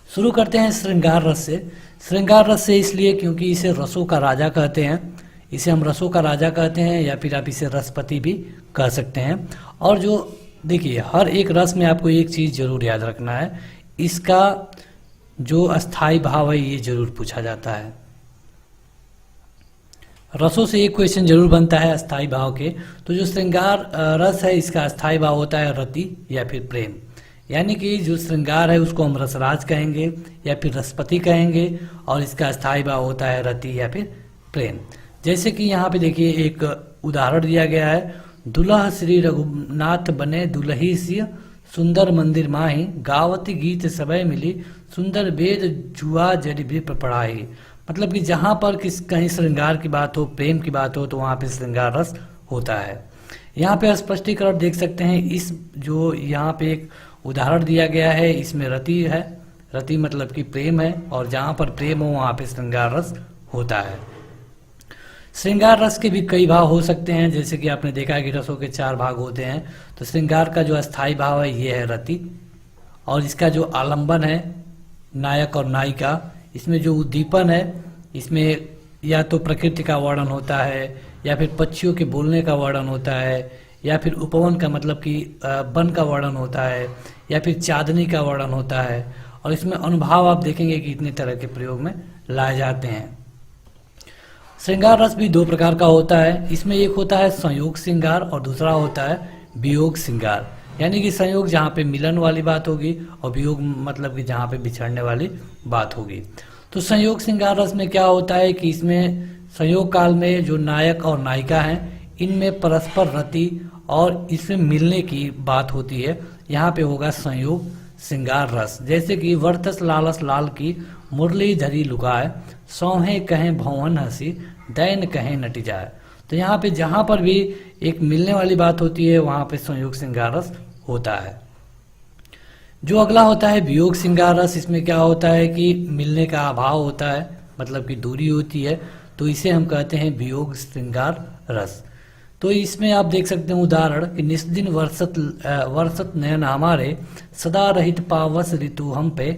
शुरू करते हैं श्रृंगार रस से। श्रृंगार रस से इसलिए क्योंकि इसे रसों का राजा कहते हैं। इसे हम रसों का राजा कहते हैं, या फिर आप इसे रसपति भी कह सकते हैं। और जो देखिए, हर एक रस में आपको एक चीज़ जरूर याद रखना है, इसका जो अस्थाई भाव है ये जरूर पूछा जाता है। रसों से एक क्वेश्चन जरूर बनता है अस्थाई भाव के। तो जो श्रृंगार रस है इसका अस्थाई भाव होता है रति या फिर प्रेम। यानी कि जो श्रृंगार है उसको हम रसराज कहेंगे या फिर रसपति कहेंगे, और इसका अस्थाई भाव होता है रति या फिर प्रेम। जैसे कि यहाँ पे देखिए एक उदाहरण दिया गया है, दुल्हा श्री रघुनाथ बने दुल्ही सिय, सुंदर मंदिर माही, गावती गीत सबय मिली, सुंदर वेद जुआ जड़ भी पढ़ाई। मतलब कि जहाँ पर कहीं श्रृंगार की बात हो, प्रेम की बात हो, तो वहाँ पे श्रृंगार रस होता है। यहाँ पे स्पष्टीकरण देख सकते हैं। इस जो यहाँ पे एक उदाहरण दिया गया है इसमें रति है, रति मतलब कि प्रेम है, और जहाँ पर प्रेम हो वहाँ पे श्रृंगार रस होता है। श्रृंगार रस के भी कई भाव हो सकते हैं, जैसे कि आपने देखा कि रसों के 4 भाग होते हैं। तो श्रृंगार का जो अस्थाई भाव है ये है रति, और इसका जो आलंबन है नायक और नायिका, इसमें जो उद्दीपन है इसमें या तो प्रकृति का वर्णन होता है, या फिर पक्षियों के बोलने का वर्णन होता है, या फिर उपवन का मतलब कि वन का वर्णन होता है, या फिर चांदनी का वर्णन होता है। और इसमें अनुभाव आप देखेंगे कि इतने तरह के प्रयोग में लाए जाते हैं। श्रृंगार रस भी दो प्रकार का होता है। इसमें एक होता है संयोग श्रृंगार और दूसरा होता है वियोग श्रृंगार। यानी कि संयोग जहाँ पे मिलन वाली बात होगी और वियोग मतलब कि जहाँ पे बिछड़ने वाली बात होगी। तो संयोग श्रृंगार रस में क्या होता है कि इसमें संयोग काल में जो नायक और नायिका हैं इनमें परस्पर रति और इसमें मिलने की बात होती है। यहाँ पे होगा संयोग श्रृंगार रस। जैसे कि वर्तस लालस लाल की मुरली धरी लुकाए, सौहे कहें भवन हंसी, दैन कहें नटी जाए। तो यहाँ पे जहाँ पर भी एक मिलने वाली बात होती है वहाँ पे संयोग श्रृंगार रस होता है। जो अगला होता है वियोग श्रृंगार रस, इसमें क्या होता है कि मिलने का अभाव होता है, मतलब कि दूरी होती है, तो इसे हम कहते हैं वियोग श्रृंगार रस। तो इसमें आप देख सकते हैं उदाहरण कि निस्दिन वर्षत नयन हमारे, सदा रहित पावस ऋतु हम पे,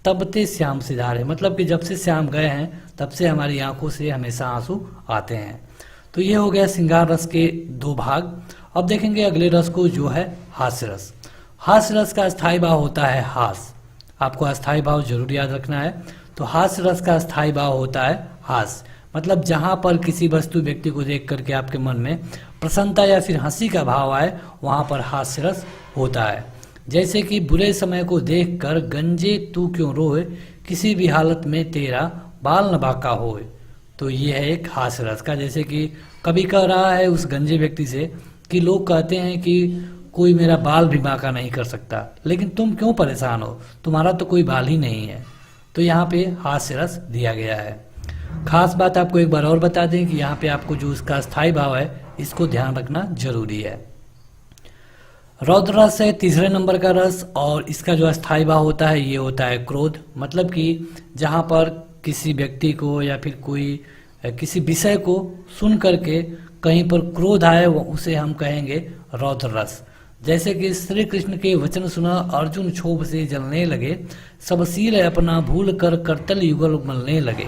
तबते श्याम सिधारे। मतलब कि जब से श्याम गए हैं तब से हमारी आंखों से हमेशा आंसू आते हैं। तो ये हो गया श्रृंगार रस के दो भाग। अब देखेंगे अगले रस को जो है हास्य रस। हास्य रस का स्थायी भाव होता है हास। आपको अस्थायी भाव जरूर याद रखना है। तो हास्य रस का स्थायी भाव होता है हास, मतलब जहां पर किसी वस्तु व्यक्ति को देख करके आपके मन में प्रसन्नता या फिर हंसी का भाव आए वहां पर हास्य रस होता है। जैसे कि बुरे समय को देख कर गंजे तू क्यों रोए, किसी भी हालत में तेरा बाल न बाका होए। तो ये है एक हास्य रस का। जैसे कि कभी कह रहा है उस गंजे व्यक्ति से कि लोग कहते हैं कि कोई मेरा बाल भी बांका नहीं कर सकता, लेकिन तुम क्यों परेशान हो, तुम्हारा तो कोई बाल ही नहीं है। तो यहाँ पे हास्य रस दिया गया है। खास बात आपको एक बार और बता दें कि यहाँ पे आपको जो उसका स्थायी भाव है इसको ध्यान रखना जरूरी है। रौद्र रस है तीसरे नंबर का रस और इसका जो स्थायी भाव होता है ये होता है क्रोध। मतलब कि जहाँ पर किसी व्यक्ति को या फिर कोई किसी विषय को सुन करके कहीं पर क्रोध आए उसे हम कहेंगे रौद्र रस। जैसे कि श्री कृष्ण के वचन सुना अर्जुन क्षोभ से जलने लगे, सब शील अपना भूल कर करतल युगल मलने लगे,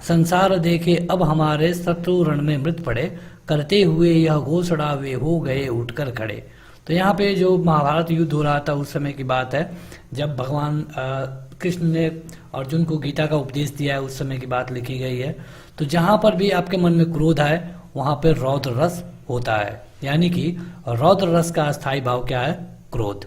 संसार देखे अब हमारे शत्रु रण में मृत पड़े, करते हुए यह घोषणा वे हो गए उठकर खड़े। तो यहाँ पे जो महाभारत युद्ध हो रहा था उस समय की बात है, जब भगवान कृष्ण ने अर्जुन को गीता का उपदेश दिया है, उस समय की बात लिखी गई है। तो जहाँ पर भी आपके मन में क्रोध आए वहाँ पर रौद्र रस होता है। यानी कि रौद्र रस का स्थायी भाव क्या है, क्रोध।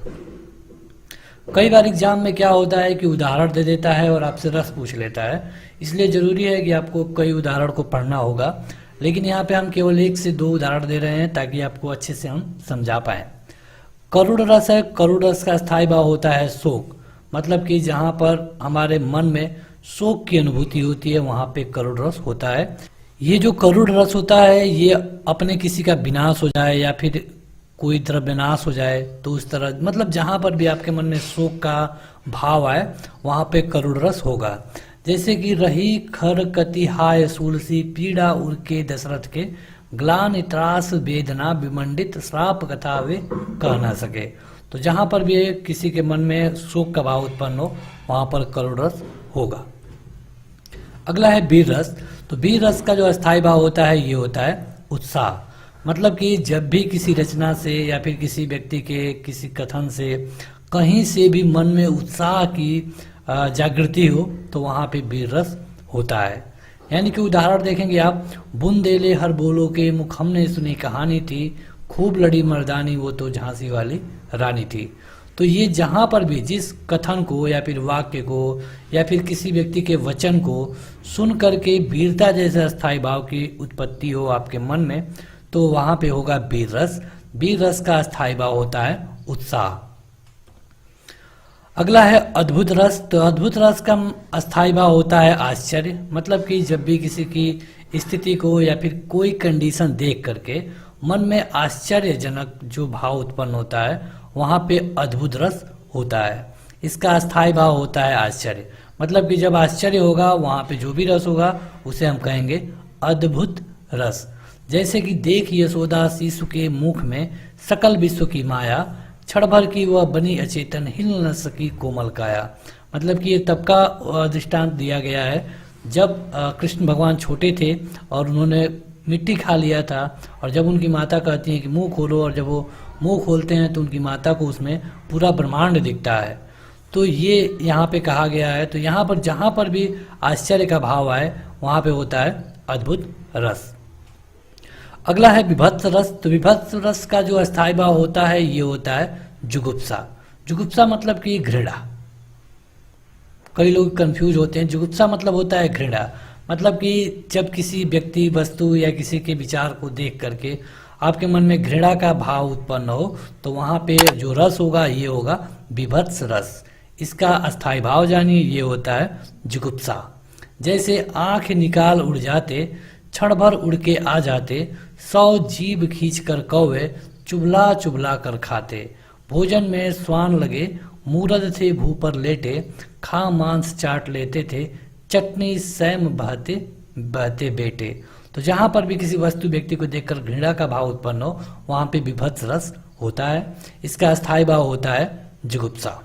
कई बार एग्जाम में क्या होता है कि उदाहरण दे देता है और आपसे रस पूछ लेता है, इसलिए जरूरी है कि आपको कई उदाहरण को पढ़ना होगा। लेकिन यहाँ पे हम केवल 1 से 2 उदाहरण दे रहे हैं ताकि आपको अच्छे से हम समझा पाए। करुण रस है। करुण रस का स्थायी भाव होता है शोक। मतलब कि जहाँ पर हमारे मन में शोक की अनुभूति होती है वहाँ पे करुण रस होता है। ये जो करुण रस होता है ये अपने किसी का विनाश हो जाए या फिर कोई तरह विनाश हो जाए तो उस तरह, मतलब जहाँ पर भी आपके मन में शोक का भाव आए वहाँ पे करुण रस होगा। जैसे कि रही खर कति हाय सूलसी, पीड़ा उरके दशरथ के, ग्लानि त्रास वेदना विमंडित, श्राप कथा वे कह ना सके। तो जहाँ पर भी किसी के मन में शोक का भाव उत्पन्न हो वहाँ पर करुण रस होगा। अगला है वीर रस। तो वीर रस का जो स्थायी भाव होता है ये होता है उत्साह। मतलब कि जब भी किसी रचना से या फिर किसी व्यक्ति के किसी कथन से कहीं से भी मन में उत्साह की जागृति हो तो वहाँ पे वीर रस होता है। यानी कि उदाहरण देखेंगे आप, बुंदेले हर बोलो के मुख हमने सुनी कहानी थी, खूब लड़ी मर्दानी वो तो झांसी वाली रानी थी। तो ये जहाँ पर भी जिस कथन को या फिर वाक्य को या फिर किसी व्यक्ति के वचन को सुन करके वीरता जैसे स्थायी भाव की उत्पत्ति हो आपके मन में तो वहाँ पे होगा वीर रस। वीर रस का स्थायी भाव होता है उत्साह। अगला है अद्भुत रस। तो अद्भुत रस का स्थायी भाव होता है आश्चर्य। मतलब कि जब भी किसी की स्थिति को या फिर कोई कंडीशन देख करके मन में आश्चर्यजनक जो भाव उत्पन्न होता है वहाँ पे अद्भुत रस होता है। इसका स्थायी भाव होता है आश्चर्य। मतलब कि जब आश्चर्य होगा वहाँ पे जो भी रस होगा उसे हम कहेंगे अद्भुत रस। जैसे कि देख यशोदा शिशु के मुख में सकल विश्व की माया, क्षण भर की वह बनी अचेतन, हिल न सकी कोमल काया। मतलब कि ये तब का दृष्टांत दिया गया है जब कृष्ण भगवान छोटे थे और उन्होंने मिट्टी खा लिया था और जब उनकी माता कहती है कि मुंह खोलो और जब वो मुंह खोलते हैं तो उनकी माता को उसमें पूरा ब्रह्मांड दिखता है। तो ये यहाँ पे कहा गया है। तो यहाँ पर जहाँ पर भी आश्चर्य का भाव आए वहाँ पे होता है अद्भुत रस। अगला है विभत्स रस। तो विभत्स रस का जो अस्थायी भाव होता है ये होता है जुगुप्सा। जुगुप्सा मतलब कि घृणा। कई लोग कंफ्यूज होते हैं। जुगुप्सा मतलब होता है घृणा, मतलब कि जब किसी व्यक्ति, वस्तु या किसी के विचार को देख करके आपके मन में घृणा का भाव उत्पन्न हो तो वहाँ पे जो रस होगा ये होगा विभत्स रस। इसका अस्थायी भाव जानिए, ये होता है जुगुप्सा। जैसे आंख निकाल उड़ जाते, क्षण भर उड़ के आ जाते, 100 जीभ खींच कर कौवे, चुबला चुबला कर खाते, भोजन में स्वान लगे, मूरद थे भू पर लेटे, खा मांस चाट लेते थे, चटनी सैम बहते बहते बेटे। तो जहां पर भी किसी वस्तु व्यक्ति को देखकर घृणा का भाव उत्पन्न हो वहां पे विभत्स रस होता है। इसका अस्थायी भाव होता है जुगुप्सा।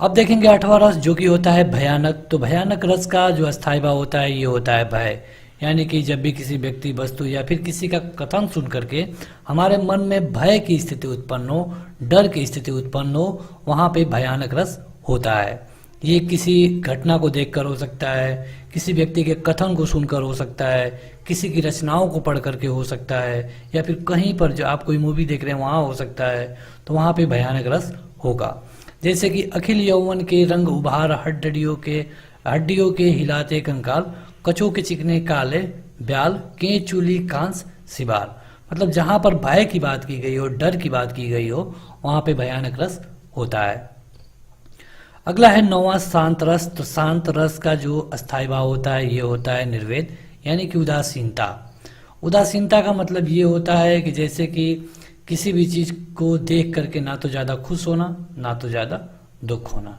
अब देखेंगे 8वां रस जो कि होता है भयानक। तो भयानक रस का जो अस्थायी भाव होता है ये होता है भय। यानी कि जब भी किसी व्यक्ति, वस्तु या फिर किसी का कथन सुन करके हमारे मन में भय की स्थिति उत्पन्न हो, डर की स्थिति उत्पन्न हो, वहाँ पे भयानक रस होता है। ये किसी घटना को देखकर हो सकता है, किसी व्यक्ति के कथन को सुनकर हो सकता है, किसी की रचनाओं को पढ़ करके हो सकता है, या फिर कहीं पर जो आप कोई मूवी देख रहे हैं वहाँ हो सकता है। तो वहाँ पे भयानक रस होगा। जैसे कि अखिल यौवन के रंग उभार, हड्डियों के हिलाते कंकाल, कछों के चिकने काले ब्याल, के चूली कांस सिबार। मतलब जहां पर भय की बात की गई हो, डर की बात की गई हो, वहां पे भयानक रस होता है। अगला है 9वां शांत रस। तो शांत रस का जो अस्थायी भाव होता है ये होता है निर्वेद, यानी कि उदासीनता। उदासीनता का मतलब ये होता है कि जैसे कि किसी भी चीज को देख करके ना तो ज्यादा खुश होना ना तो ज्यादा दुख होना,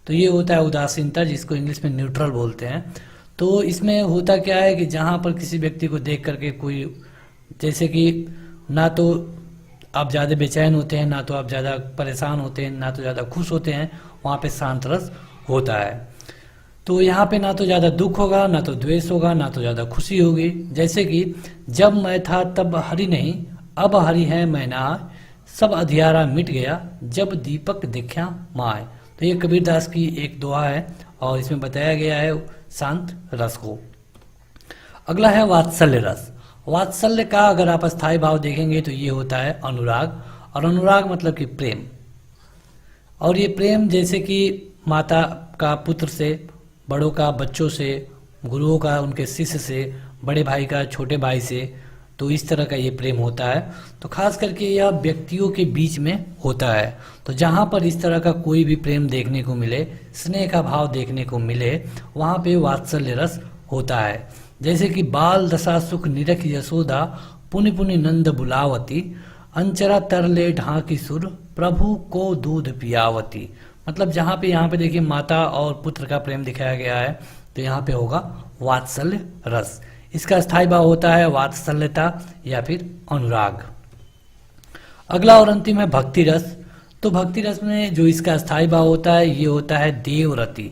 तो ये होता है उदासीनता, जिसको इंग्लिश में न्यूट्रल बोलते हैं। तो इसमें होता क्या है कि जहाँ पर किसी व्यक्ति को देख करके कोई, जैसे कि ना तो आप ज़्यादा बेचैन होते हैं, ना तो आप ज़्यादा परेशान होते हैं, ना तो ज़्यादा खुश होते हैं, वहाँ पे शांत रस होता है। तो यहाँ पे ना तो ज़्यादा दुख होगा, ना तो द्वेष होगा, ना तो ज़्यादा खुशी होगी। जैसे कि जब मैं था तब हरि नहीं, अब हरि है मैं ना, सब अधियारा मिट गया, जब दीपक दिख्या माए। तो ये कबीरदास की एक दुआ है और इसमें बताया गया है शांत रस को। अगला है वात्सल्य रस। वात्सल्य का अगर आप अस्थायी भाव देखेंगे तो ये होता है अनुराग, और अनुराग मतलब कि प्रेम। और ये प्रेम जैसे कि माता का पुत्र से, बड़ों का बच्चों से, गुरुओं का उनके शिष्य से, बड़े भाई का छोटे भाई से, तो इस तरह का ये प्रेम होता है। तो खास करके यह व्यक्तियों के बीच में होता है। तो जहाँ पर इस तरह का कोई भी प्रेम देखने को मिले, स्नेह का भाव देखने को मिले, वहाँ पे वात्सल्य रस होता है। जैसे कि बाल दशा सुख निरख यशोदा, पुनि पुनि नंद बुलावती, अंचरा तरले ढाकी सुर, प्रभु को दूध पियावती। मतलब जहाँ पे यहाँ पे देखिए माता और पुत्र का प्रेम दिखाया गया है, तो यहाँ पे होगा वात्सल्य रस। इसका स्थायी भाव होता है वात्सल्यता या फिर अनुराग। अगला और अंतिम है भक्ति रस। तो भक्ति रस में जो इसका स्थायी भाव होता है ये होता है देवरति।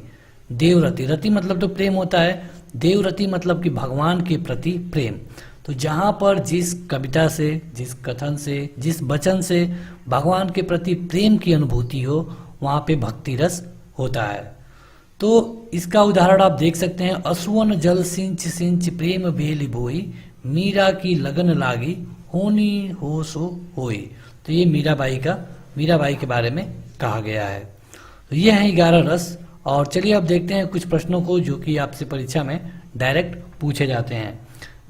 देवरति, रति मतलब तो प्रेम होता है, देवरति मतलब कि भगवान के प्रति प्रेम। तो जहाँ पर जिस कविता से, जिस कथन से, जिस वचन से भगवान के प्रति प्रेम की अनुभूति हो, वहाँ पे भक्ति रस होता है। तो इसका उदाहरण आप देख सकते हैं, असुवन जल सिंच सिंच प्रेम बेली बोई, मीरा की लगन लागी, होनी हो सो होई। तो ये मीराबाई के बारे में कहा गया है। तो ये है 11 रस। और चलिए अब देखते हैं कुछ प्रश्नों को जो कि आपसे परीक्षा में डायरेक्ट पूछे जाते हैं।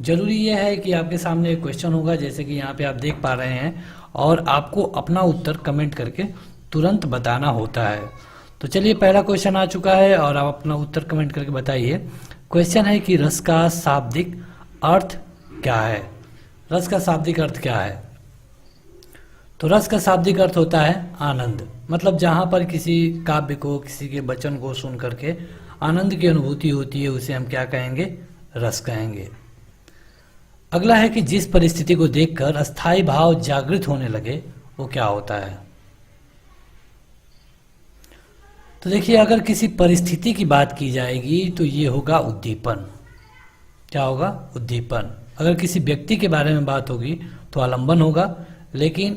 जरूरी यह है कि आपके सामने एक क्वेश्चन होगा, जैसे कि यहाँ पे आप देख पा रहे हैं, और आपको अपना उत्तर कमेंट करके तुरंत बताना होता है। तो चलिए पहला क्वेश्चन आ चुका है और आप अपना उत्तर कमेंट करके बताइए। क्वेश्चन है कि रस का शाब्दिक अर्थ क्या है? रस का शाब्दिक अर्थ क्या है? तो रस का शाब्दिक अर्थ होता है आनंद। मतलब जहाँ पर किसी काव्य को, किसी के वचन को सुन करके आनंद की अनुभूति होती है, उसे हम क्या कहेंगे? रस कहेंगे। अगला है कि जिस परिस्थिति को देखकर अस्थायी भाव जागृत होने लगे वो क्या होता है? तो देखिए, अगर किसी परिस्थिति की बात की जाएगी तो ये होगा उद्दीपन। क्या होगा? उद्दीपन। अगर किसी व्यक्ति के बारे में बात होगी तो आलंबन होगा, लेकिन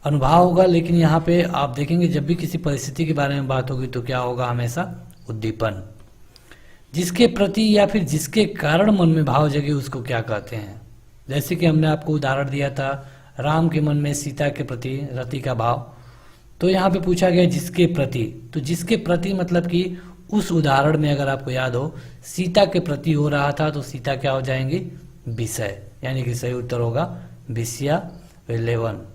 अनुभाव होगा, लेकिन यहाँ पे आप देखेंगे जब भी किसी परिस्थिति के बारे में बात होगी तो क्या होगा, हमेशा उद्दीपन। जिसके प्रति या फिर जिसके कारण मन में भाव जगे उसको क्या कहते हैं। जैसे कि हमने आपको उदाहरण दिया था, राम के मन में सीता के प्रति रति का भाव, तो यहाँ पे पूछा गया जिसके प्रति, तो जिसके प्रति मतलब कि उस उदाहरण में अगर आपको याद हो सीता के प्रति हो रहा था, तो सीता क्या हो जाएंगी, विषय, यानी कि सही उत्तर होगा विषया 11।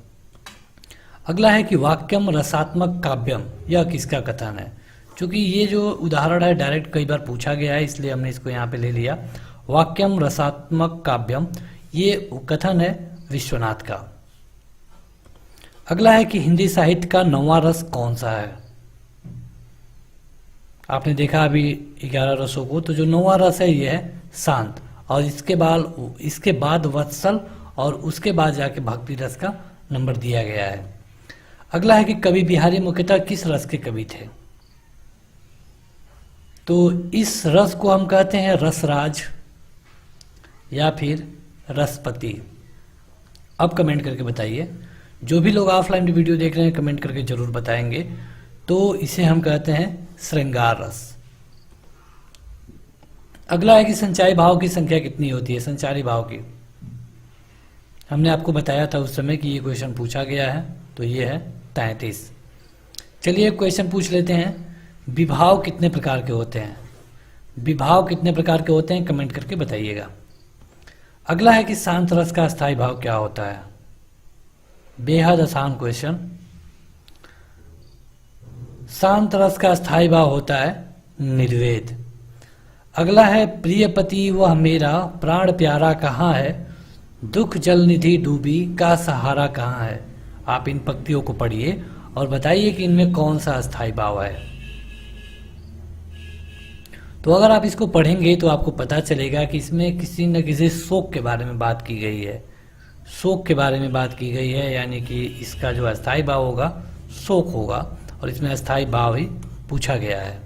अगला है कि वाक्यम रसात्मक काव्यम, यह किसका कथन है। क्योंकि ये जो उदाहरण है डायरेक्ट कई बार पूछा गया है, इसलिए हमने इसको यहाँ पे ले लिया। वाक्यम रसात्मक काव्यम, ये कथन है विश्वनाथ का। अगला है कि हिंदी साहित्य का 9वां रस कौन सा है। आपने देखा अभी 11 रसों को, तो जो 9वां रस है ये है शांत, और इसके बाद वत्सल, और उसके बाद जाके भक्ति रस का नंबर दिया गया है। अगला है कि कवि बिहारी मुख्यतः किस रस के कवि थे। तो इस रस को हम कहते हैं रसराज या फिर रसपति। अब कमेंट करके बताइए, जो भी लोग ऑफलाइन वीडियो देख रहे हैं कमेंट करके जरूर बताएंगे। तो इसे हम कहते हैं श्रृंगार रस। अगला है कि संचारी भाव की संख्या कितनी होती है। संचारी भाव की हमने आपको बताया था उस समय कि ये क्वेश्चन पूछा गया है, तो ये है 33। चलिए एक क्वेश्चन पूछ लेते हैं, विभाव कितने प्रकार के होते हैं। विभाव कितने प्रकार के होते हैं कमेंट करके बताइएगा। अगला है कि शांत रस का स्थायी भाव क्या होता है। बेहद आसान क्वेश्चन। शांत रस का स्थायी भाव होता है निर्वेद। अगला है प्रियपति वह मेरा प्राण प्यारा कहाँ है, दुख जल निधि डूबी का सहारा कहाँ है। आप इन पंक्तियों को पढ़िए और बताइए कि इनमें कौन सा स्थायी भाव है। तो अगर आप इसको पढ़ेंगे तो आपको पता चलेगा कि इसमें किसी न किसी शोक के बारे में बात की गई है। शोक के बारे में बात की गई है, यानी कि इसका जो अस्थायी भाव होगा शोक होगा, और इसमें अस्थायी भाव ही पूछा गया है।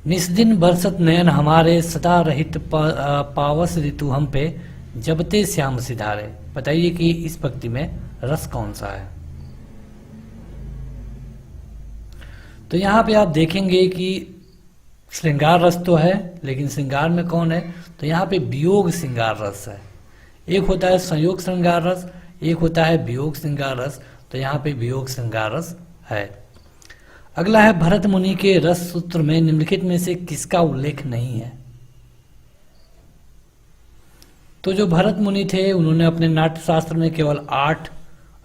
निस्दिन बरसत नयन हमारे सदा रहित पावस ऋतु हम पे जबते श्याम सिधारे। बताइए कि इस पंक्ति में रस कौन सा है। तो यहाँ पे आप देखेंगे कि श्रृंगार रस तो है, लेकिन श्रृंगार में कौन है, तो यहाँ पे वियोग श्रृंगार रस है। एक होता है संयोग श्रृंगार रस, एक होता है वियोग श्रृंगार रस, तो यहाँ पे वियोग श्रृंगार रस है। अगला है भरत मुनि के रस सूत्र में निम्नलिखित में से किसका उल्लेख नहीं है। तो जो भरत मुनि थे उन्होंने अपने नाट्य शास्त्र में केवल 8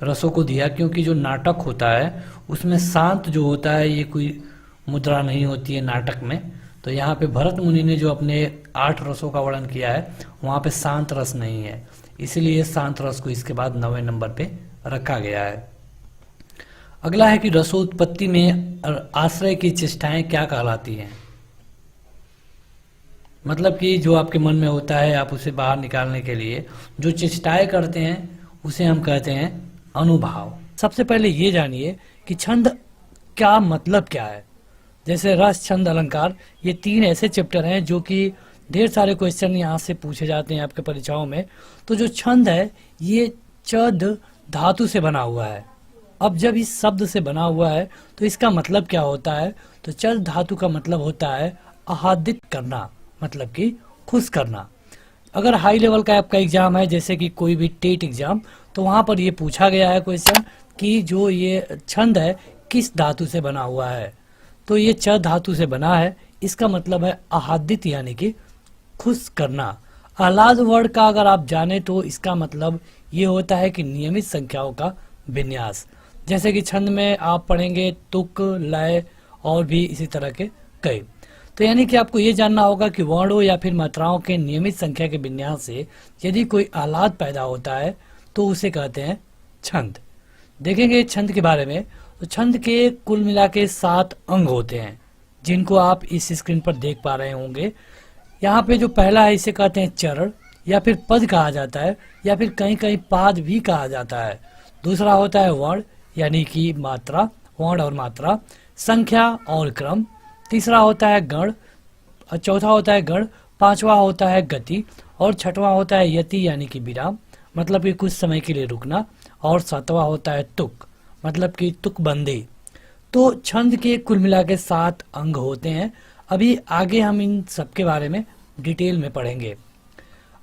रसों को दिया, क्योंकि जो नाटक होता है उसमें शांत जो होता है ये कोई मुद्रा नहीं होती है नाटक में। तो यहाँ पे भरत मुनि ने जो अपने 8 रसों का वर्णन किया है वहाँ पे शांत रस नहीं है, इसीलिए शांत रस को इसके बाद 9वें नंबर पे रखा गया है। अगला है कि रसोत्पत्ति में आश्रय की चेष्टाएं क्या कहलाती हैं। मतलब कि जो आपके मन में होता है आप उसे बाहर निकालने के लिए जो चेष्टाएं करते हैं उसे हम कहते हैं अनुभाव। सबसे पहले ये जानिए कि छंद क्या मतलब क्या है। जैसे रस, छंद, अलंकार, ये 3 ऐसे चैप्टर हैं जो कि ढेर सारे क्वेश्चन यहाँ से पूछे जाते हैं आपके परीक्षाओं में। तो जो छंद है ये चद धातु से बना हुआ है। अब जब इस शब्द से बना हुआ है तो इसका मतलब क्या होता है, तो चद धातु का मतलब होता है आह्लादित करना, मतलब कि खुश करना। अगर हाई लेवल का आपका एग्जाम है जैसे कि कोई भी टेट एग्जाम, तो वहाँ पर ये पूछा गया है क्वेश्चन कि जो ये छंद है किस धातु से बना हुआ है। तो ये च धातु से बना है, इसका मतलब है आह्लादित यानी कि खुश करना। आह्लाद वर्ड का अगर आप जाने तो इसका मतलब ये होता है कि नियमित संख्याओं का विन्यास। जैसे कि छंद में आप पढ़ेंगे तुक, लय और भी इसी तरह के कई। तो यानी कि आपको ये जानना होगा कि वर्णों या फिर मात्राओं के नियमित संख्या के विन्यास से यदि कोई आह्लाद पैदा होता है तो उसे कहते हैं छंद। देखेंगे छंद के बारे में, तो छंद के कुल मिला के 7 अंग होते हैं जिनको आप इस स्क्रीन पर देख पा रहे होंगे। यहाँ पे जो पहला है इसे कहते हैं चरण या फिर पद कहा जाता है, या फिर कहीं कहीं पाद भी कहा जाता है। दूसरा होता है वर्ण यानी कि मात्रा, वर्ण और मात्रा, संख्या और क्रम। तीसरा होता है गण, चौथा होता है गण, पांचवा होता है गति, और छठवां होता है यति यानी कि विराम, मतलब कि कुछ समय के लिए रुकना, और सातवां होता है तुक, मतलब कि तुकबंदी। तो छंद के कुल मिला के 7 अंग होते हैं। अभी आगे हम इन सब के बारे में डिटेल में पढ़ेंगे।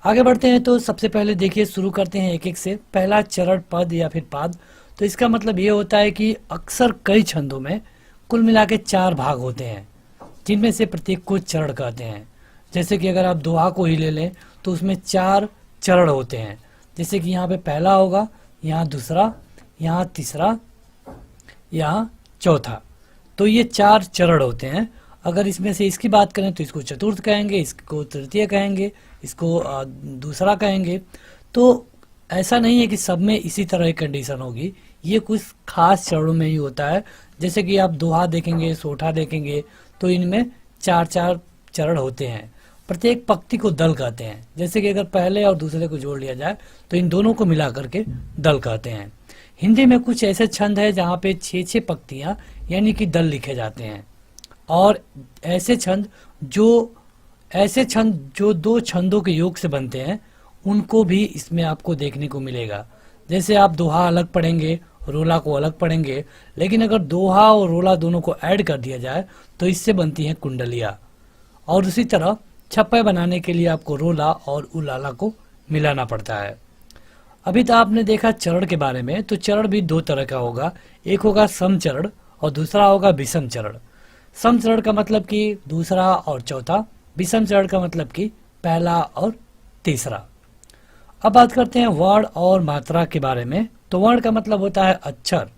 आगे बढ़ते हैं तो सबसे पहले देखिए, शुरू करते हैं एक एक से। पहला चरण पद या फिर पाद। तो इसका मतलब ये होता है कि अक्सर कई छंदों में कुल मिला के 4 भाग होते हैं, जिनमें से प्रत्येक को चरण कहते हैं। जैसे कि अगर आप दोहा को ही ले लें तो उसमें 4 चरण होते हैं। जैसे कि यहाँ पे पहला होगा, यहाँ दूसरा, यहाँ तीसरा, यहाँ चौथा। तो ये 4 चरण होते हैं। अगर इसमें से इसकी बात करें तो इसको चतुर्थ कहेंगे, इसको तृतीय कहेंगे, इसको दूसरा कहेंगे। तो ऐसा नहीं है कि सब में इसी तरह की कंडीशन होगी, ये कुछ खास चरणों में ही होता है। जैसे कि आप दोहा देखेंगे, सोठा देखेंगे, तो इनमें 4 चरण होते हैं। प्रत्येक पंक्ति को दल कहते हैं। जैसे कि अगर पहले और दूसरे को जोड़ लिया जाए तो इन दोनों को मिला करके दल कहते हैं। हिंदी में कुछ ऐसे छंद है जहाँ पे 6 पंक्तियाँ यानी कि दल लिखे जाते हैं, और ऐसे छंद जो 2 छंदों के योग से बनते हैं उनको भी इसमें आपको देखने को मिलेगा। जैसे आप दोहा अलग पढ़ेंगे, रोला को अलग पढ़ेंगे, लेकिन अगर दोहा और रोला दोनों को ऐड कर दिया जाए तो इससे बनती हैं कुंडलिया। और उसी तरह छप्पे बनाने के लिए आपको रोला और उलाला को मिलाना पड़ता है। अभी तो आपने देखा चरण के बारे में, तो चरण भी 2 तरह का होगा। एक होगा सम चरण और दूसरा होगा विषम चरण। सम चरण का मतलब कि दूसरा और चौथा, विषम चरण का मतलब कि पहला और तीसरा। अब बात करते हैं वर्ण और मात्रा के बारे में। तो वर्ण का मतलब होता है अक्षर।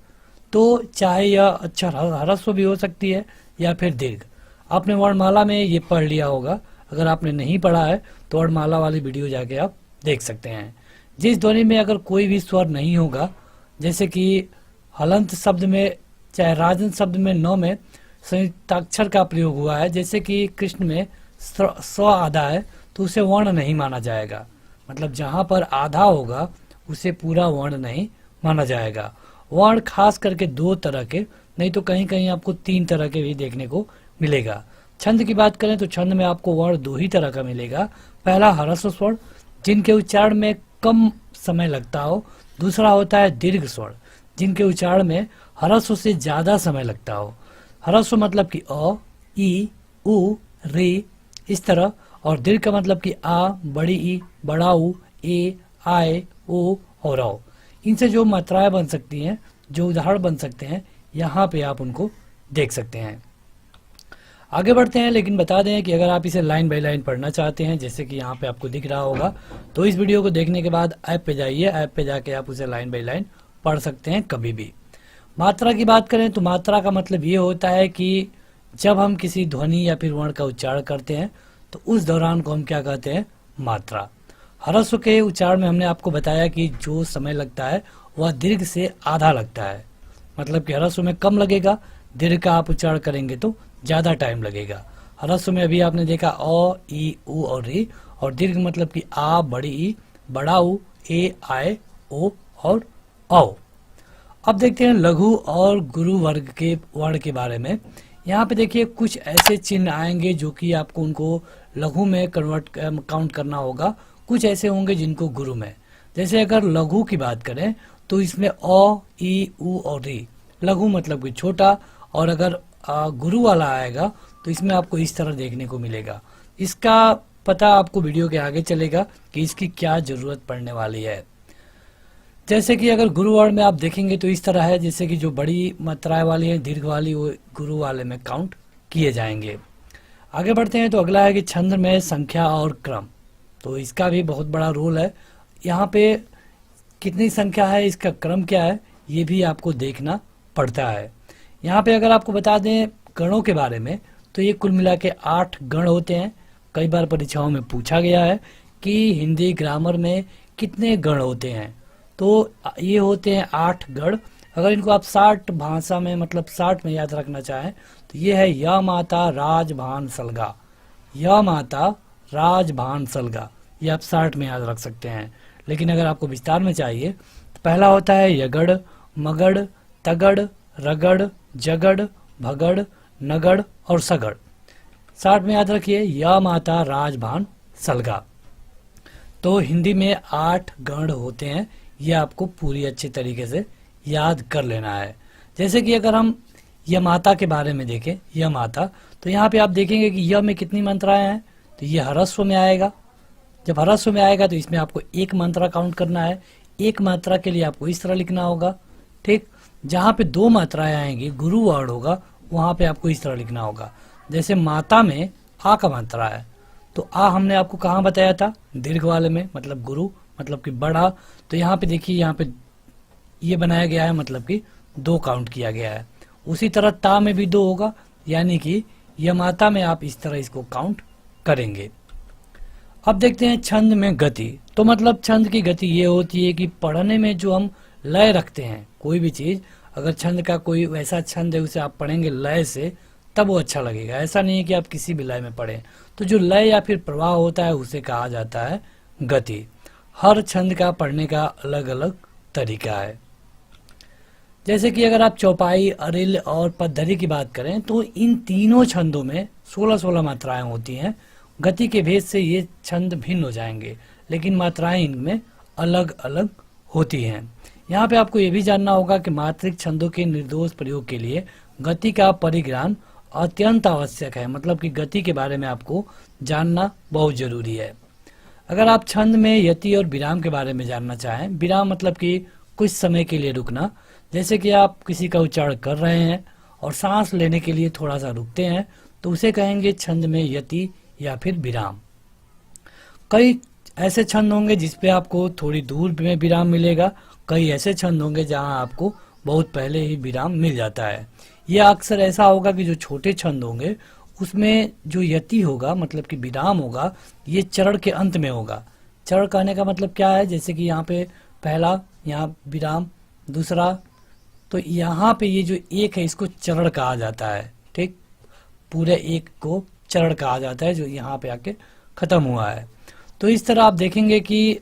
तो चाहे यह अक्षर ह्रस्व भी हो सकती है या फिर दीर्घ। आपने वर्णमाला में ये पढ़ लिया होगा। अगर आपने नहीं पढ़ा है तो वर्णमाला वाली वीडियो जाके आप देख सकते हैं। जिस ध्वनि में अगर कोई भी स्वर नहीं होगा, जैसे कि हलंत शब्द में चाहे राजन शब्द में न में संयुक्ताक्षर का प्रयोग हुआ है, जैसे कि कृष्ण में स्व आधा है, तो उसे वर्ण नहीं माना जाएगा। मतलब जहाँ पर आधा होगा उसे पूरा वर्ण नहीं माना जाएगा। वर्ण खास करके 2 तरह के, नहीं तो कहीं कहीं आपको 3 तरह के भी देखने को मिलेगा। छंद की बात करें तो छंद में आपको वर्ण 2 ही तरह का मिलेगा। पहला ह्रस्व स्वर, जिनके उच्चारण में कम समय लगता हो। दूसरा होता है दीर्घ स्वर, जिनके उच्चारण में ह्रस्व से ज्यादा समय लगता हो। ह्रस्व मतलब कि अ, ई, उ, रे, इस तरह। और दीर्घ का मतलब कि आ, बड़ी ई, बड़ा उ, ए, आए, ओ और औ। इनसे जो मात्राएं बन सकती हैं, जो उदाहरण बन सकते हैं, यहाँ पे आप उनको देख सकते हैं। आगे बढ़ते हैं, लेकिन बता दें कि अगर आप इसे लाइन बाय लाइन पढ़ना चाहते हैं, जैसे कि यहाँ पे आपको दिख रहा होगा, तो इस वीडियो को देखने के बाद ऐप पे जाइए। ऐप पे जाके आप उसे लाइन बाय लाइन पढ़ सकते हैं कभी भी। मात्रा की बात करें तो मात्रा का मतलब ये होता है कि जब हम किसी ध्वनि या फिर वर्ण का उच्चारण करते हैं तो उस दौरान को हम क्या कहते हैं, मात्रा। ह्रस्व के उच्चारण में हमने आपको बताया कि जो समय लगता है वह दीर्घ से आधा लगता है। मतलब कि ह्रस्व में कम लगेगा, दीर्घ का आप उच्चारण करेंगे तो ज्यादा टाइम लगेगा। ह्रस्व में अभी आपने देखा अ, ई, उ और री, और दीर्घ मतलब कि आ, बड़ी ई, बड़ा उ, ए, आए, ओ और औ। अब देखते हैं लघु और गुरु वर्ग के वर्ण के बारे में। यहाँ पे देखिए कुछ ऐसे चिन्ह आएंगे जो कि आपको उनको लघु में काउंट करना होगा। कुछ ऐसे होंगे जिनको गुरु में। जैसे अगर लघु की बात करें तो इसमें अ, ई, उ और री, लघु मतलब कि छोटा। और अगर गुरु वाला आएगा तो इसमें आपको इस तरह देखने को मिलेगा। इसका पता आपको वीडियो के आगे चलेगा कि इसकी क्या जरूरत पड़ने वाली है। जैसे कि अगर गुरु वर्ण में आप देखेंगे तो इस तरह है, जैसे कि जो बड़ी मात्राएं वाली है, दीर्घ वाली, वो गुरु वाले में काउंट किए जाएंगे। आगे बढ़ते हैं तो अगला है कि छंद में संख्या और क्रम। तो इसका भी बहुत बड़ा रोल है। यहाँ पे कितनी संख्या है, इसका क्रम क्या है, ये भी आपको देखना पड़ता है। यहाँ पे अगर आपको बता दें गणों के बारे में, तो ये कुल मिला के 8 गण होते हैं। कई बार परीक्षाओं में पूछा गया है कि हिंदी ग्रामर में कितने गण होते हैं, तो ये होते हैं 8 गण। अगर इनको आप 60 भाषा में, मतलब 60 में याद रखना चाहें तो ये है या माता राज भान सलगा, या माता राज भान सलगा, ये आप 60 में याद रख सकते हैं। लेकिन अगर आपको विस्तार में चाहिए तो पहला होता है यगड़, मगड़, तगड़, रगड़, जगड़, भगड़, नगड़ और सगड़। 60 में याद रखिए या माता राज भान सलगा। तो हिंदी में 8 गण होते हैं, ये आपको पूरी अच्छे तरीके से याद कर लेना है। जैसे कि अगर हम यमाता के बारे में देखें, यमाता, तो यहाँ पे आप देखेंगे कि य में कितनी मात्राएं हैं, तो ये ह्रस्व में आएगा। जब ह्रस्व में आएगा तो इसमें आपको एक मात्रा काउंट करना है। एक मात्रा के लिए आपको इस तरह लिखना होगा, ठीक। जहाँ पे दो मात्राएं आएंगी, गुरु वर्ड होगा, वहाँ पे आपको इस तरह लिखना होगा। जैसे माता में आ का मात्रा है, तो आ हमने आपको कहाँ बताया था, दीर्घ वाले में, मतलब गुरु मतलब कि बड़ा। तो यहाँ पे देखिए, यहाँ पे ये बनाया गया है, मतलब कि दो काउंट किया गया है। उसी तरह ता में भी दो होगा, यानी कि यमाता में आप इस तरह इसको काउंट करेंगे। अब देखते हैं छंद में गति। तो मतलब छंद की गति ये होती है कि पढ़ने में जो हम लय रखते हैं, कोई भी चीज, अगर छंद का कोई वैसा छंद है उसे आप पढ़ेंगे लय से, तब वो अच्छा लगेगा। ऐसा नहीं है कि आप किसी भी लय में पढ़ें। तो जो लय या फिर प्रवाह होता है उसे कहा जाता है गति। हर छंद का पढ़ने का अलग अलग तरीका है। जैसे कि अगर आप चौपाई, अरिल और पद्धरि की बात करें, तो इन तीनों छंदों में 16-16 मात्राएं होती हैं। गति के भेद से ये छंद भिन्न हो जाएंगे, लेकिन मात्राएं इनमें अलग अलग होती हैं। यहाँ पे आपको ये भी जानना होगा कि मात्रिक छंदों के निर्दोष प्रयोग के लिए गति का परिज्ञान अत्यंत आवश्यक है। मतलब कि गति के बारे में आपको जानना बहुत जरूरी है। अगर आप छंद में यति और विराम के बारे में जानना चाहें, विराम मतलब कि कुछ समय के लिए रुकना, जैसे कि आप किसी का उच्चारण कर रहे हैं और सांस लेने के लिए थोड़ा सा रुकते हैं, तो उसे कहेंगे छंद में यति या फिर विराम। कई ऐसे छंद होंगे जिसपे आपको थोड़ी दूर में विराम मिलेगा, कई ऐसे छंद होंगे जहां आपको बहुत पहले ही विराम मिल जाता है। यह अक्सर ऐसा होगा कि जो छोटे छंद होंगे उसमें जो यति होगा, मतलब कि विराम होगा, ये चरण के अंत में होगा। चरण कहने का मतलब क्या है, जैसे कि यहाँ पे पहला, यहाँ विराम, दूसरा, तो यहाँ पे ये जो एक है इसको चरण कहा जाता है, ठीक। पूरे एक को चरण कहा जाता है जो यहाँ पे आके खत्म हुआ है। तो इस तरह आप देखेंगे कि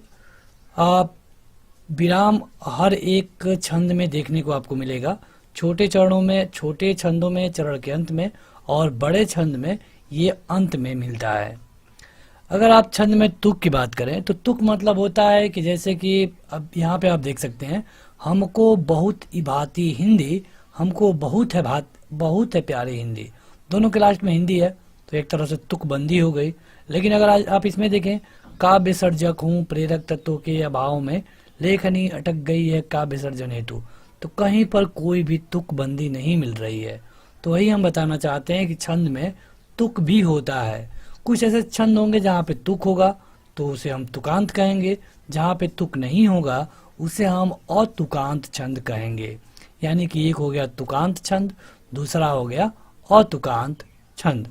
विराम हर एक छंद में देखने को आपको मिलेगा। छोटे चरणों में, छोटे छंदों में चरण के अंत में, और बड़े छंद में ये अंत में मिलता है। अगर आप छंद में तुक की बात करें, तो तुक मतलब होता है कि जैसे कि अब यहाँ पे आप देख सकते हैं, हमको बहुत ही भाती हिंदी, हमको बहुत है प्यारी हिंदी, दोनों के लास्ट में हिंदी है, तो एक तरह से तुक बंदी हो गई। लेकिन अगर आज आप इसमें देखें, काव्य सर्जक हूँ प्रेरक तत्वों के अभाव में, लेखनी अटक गई है काव्य सर्जन हेतु, तो कहीं पर कोई भी तुक बंदी नहीं मिल रही है। तो वही हम बताना चाहते हैं कि छंद में तुक भी होता है। कुछ ऐसे छंद होंगे जहाँ पे तुक होगा तो उसे हम तुकांत कहेंगे, जहाँ पे तुक नहीं होगा उसे हम अतुकांत छंद कहेंगे। यानी कि एक हो गया तुकांत छंद, दूसरा हो गया अतुकांत छंद।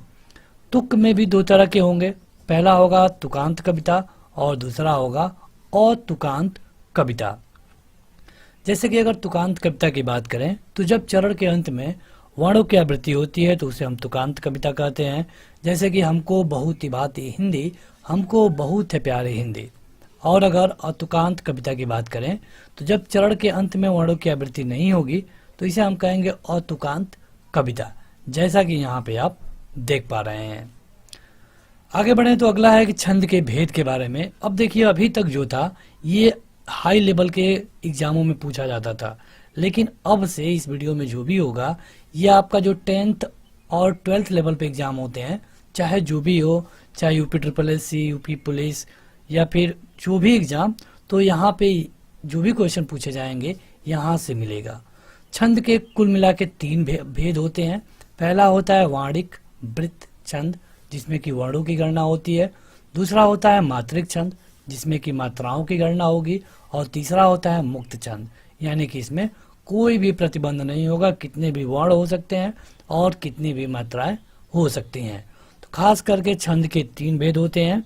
तुक में भी दो तरह के होंगे, पहला होगा तुकांत कविता और दूसरा होगा अतुकांत कविता। जैसे कि अगर तुकांत कविता की बात करें, तो जब चरण के अंत में वर्णों की आवृत्ति होती है तो उसे हम तुकांत कविता कहते हैं। जैसे कि हमको बहुत ही भाती हिंदी, हमको बहुत है प्यारी हिंदी। और अगर अतुकांत कविता की बात करें, तो जब चरण के अंत में वर्णों की आवृत्ति नहीं होगी तो इसे हम कहेंगे अतुकांत कविता, जैसा कि यहाँ पे आप देख पा रहे हैं। आगे बढ़े तो अगला है कि छंद के भेद के बारे में। अब देखिए, अभी तक जो था ये हाई लेवल के एग्जामों में पूछा जाता था, लेकिन अब से इस वीडियो में जो भी होगा ये आपका जो 10th और 12th लेवल पे एग्जाम होते हैं, चाहे जो भी हो, चाहे यूपी SSS, यूपी पुलिस या फिर जो भी एग्जाम, तो यहाँ पे जो भी क्वेश्चन पूछे जाएंगे यहाँ से मिलेगा। छंद के कुल मिला के 3 भेद होते हैं। पहला होता है वाणिक वृत्त छंद, जिसमें कि वर्णों की गणना होती है। दूसरा होता है मात्रिक छंद, जिसमें कि मात्राओं की गणना होगी। और तीसरा होता है मुक्त छंद, यानी कि इसमें कोई भी प्रतिबंध नहीं होगा, कितने भी वर्ण हो सकते हैं और कितनी भी मात्राएं हो सकती हैं। तो खास करके छंद के 3 भेद होते हैं,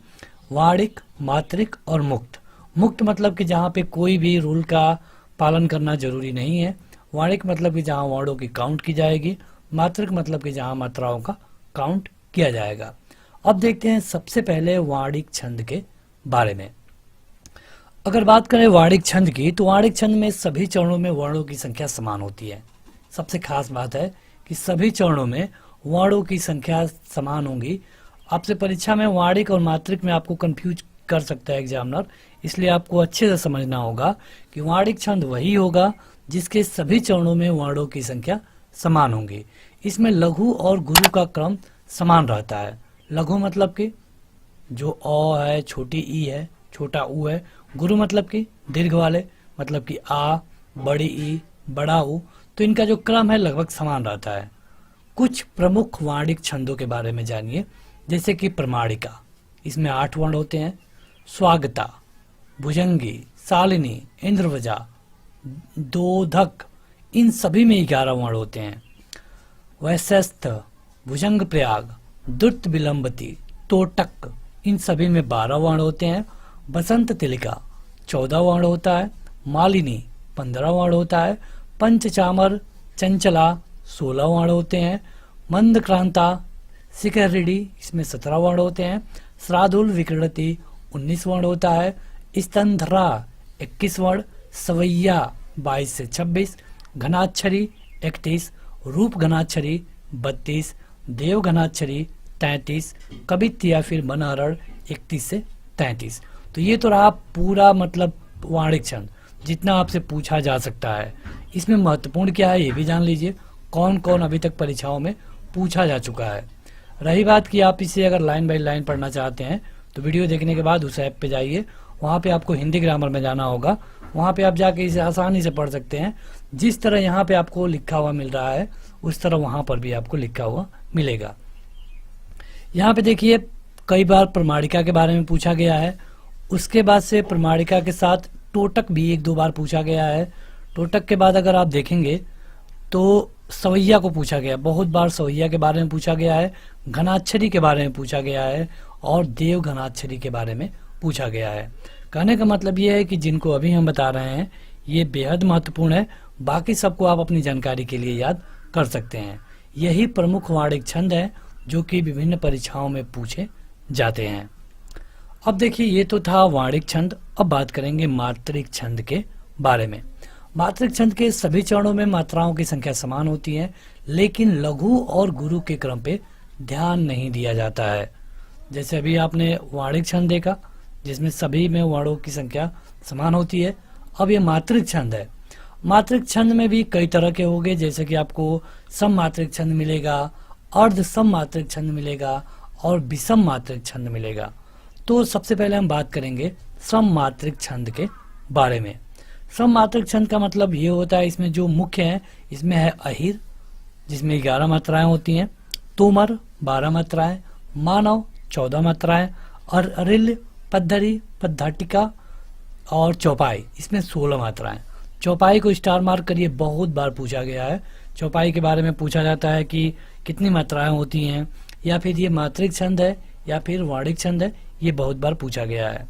वाणिक, मात्रिक और मुक्त। मुक्त मतलब कि जहाँ पे कोई भी रूल का पालन करना जरूरी नहीं है। वाणिक मतलब कि जहाँ वर्णों की काउंट की जाएगी। मात्रिक मतलब कि जहाँ मात्राओं का काउंट किया जाएगा। अब देखते हैं सबसे पहले वाणिक छंद के बारे में। अगर बात करें वाणिक छंद की, तो वाणिक छंद में सभी चरणों में वर्णों की संख्या समान होती है। सबसे खास बात है कि सभी चरणों में वर्णों की संख्या समान होंगी। आपसे परीक्षा में वाणिक और मात्रिक में आपको कंफ्यूज कर सकता है एग्जामिनर, इसलिए आपको अच्छे से समझना होगा कि वाणिक छंद वही होगा जिसके सभी चरणों में वर्णों की संख्या समान होंगी। इसमें लघु और गुरु का क्रम समान रहता है। लघु मतलब कि जो अ है, छोटी ई है, छोटा ऊ है। गुरु मतलब कि दीर्घ वाले, मतलब कि आ, बड़ी ई, बड़ा ऊ। तो इनका जो क्रम है लगभग समान रहता है। कुछ प्रमुख वाणिक छंदों के बारे में जानिए, जैसे कि प्रमाणिका, इसमें 8 वर्ण होते हैं। स्वागता, भुजंगी, शालिनी, इंद्रवजा, दोधक, इन सभी में 11 वर्ण होते हैं। वैशस्थ, भुजंग प्रयाग, द्रुत विलंबती, तोटक, इन सभी में 12 वर्ण होते हैं। बसंत तिलिका 14 वर्ण होता है। मालिनी 15 वर्ण होता है। पंचचामर, चंचला 16 वर्ण होते हैं। मंदक्रांता, शिखरिणी, इसमें 17 वर्ण होते हैं। श्राद्धुल विकृति 19 वर्ण होता है। स्तंधरा 21 वर्ण। सवैया 22 से 26। घनाक्षरी 31। रूप घनाक्षरी 32। देव घनाक्षरी 33। कवित्त या फिर मनहरण 31 से 33। तो ये तो रहा पूरा मतलब वाणिक छंद, जितना आपसे पूछा जा सकता है। इसमें महत्वपूर्ण क्या है ये भी जान लीजिए, कौन कौन अभी तक परीक्षाओं में पूछा जा चुका है। रही बात कि आप इसे अगर लाइन बाय लाइन पढ़ना चाहते हैं तो वीडियो देखने के बाद उस ऐप पे जाइए, वहाँ पे आपको हिंदी ग्रामर में जाना होगा। वहाँ पे आप जाके इसे आसानी से पढ़ सकते हैं। जिस तरह यहाँ पे आपको लिखा हुआ मिल रहा है उस तरह वहाँ पर भी आपको लिखा हुआ मिलेगा। यहाँ पे देखिए कई बार प्रमाणिका के बारे में पूछा गया है। उसके बाद से प्रमाणिका के साथ टोटक भी 1-2 बार पूछा गया है। टोटक के बाद अगर आप देखेंगे तो सवैया को पूछा गया, बहुत बार सवैया के बारे में पूछा गया है। घनाक्षरी के बारे में पूछा गया है और देव घनाक्षरी के बारे में पूछा गया है। कहने का मतलब ये है कि जिनको अभी हम बता रहे हैं ये बेहद महत्वपूर्ण है, बाकी सबको आप अपनी जानकारी के लिए याद कर सकते हैं। यही प्रमुख वाणिक छंद है जो कि विभिन्न परीक्षाओं में पूछे जाते हैं। अब देखिए ये तो था वाणिक छंद। अब बात करेंगे मात्रिक छंद के बारे में। मात्रिक छंद के सभी चरणों में मात्राओं की संख्या समान होती है, लेकिन लघु और गुरु के क्रम पे ध्यान नहीं दिया जाता है। जैसे अभी आपने वाणिक छंद देखा जिसमें सभी में वर्णों की संख्या समान होती है। अब ये मात्रिक छंद है। मात्रिक छंद में भी कई तरह के होंगे, जैसे कि आपको सम मात्रिक छंद मिलेगा, अर्ध सम मात्रिक छंद मिलेगा और विषम मात्रिक छंद मिलेगा। तो सबसे पहले हम बात करेंगे सम मात्रिक छंद के बारे में। सम मात्रिक छंद का मतलब ये होता है, इसमें जो मुख्य है इसमें है अहिर जिसमें 11 मात्राएं होती हैं, तोमर 12 मात्राएं, मानव 14 मात्राएं और अरिल्य, पद्धरी, पद्धाटिका और चौपाई इसमें 16 मात्राएं। चौपाई को स्टार मार्क करिए, बहुत बार पूछा गया है। चौपाई के बारे में पूछा जाता है कि कितनी मात्राएं होती हैं, या फिर ये मात्रिक छंद है या फिर वाणिक छंद है, ये बहुत बार पूछा गया है।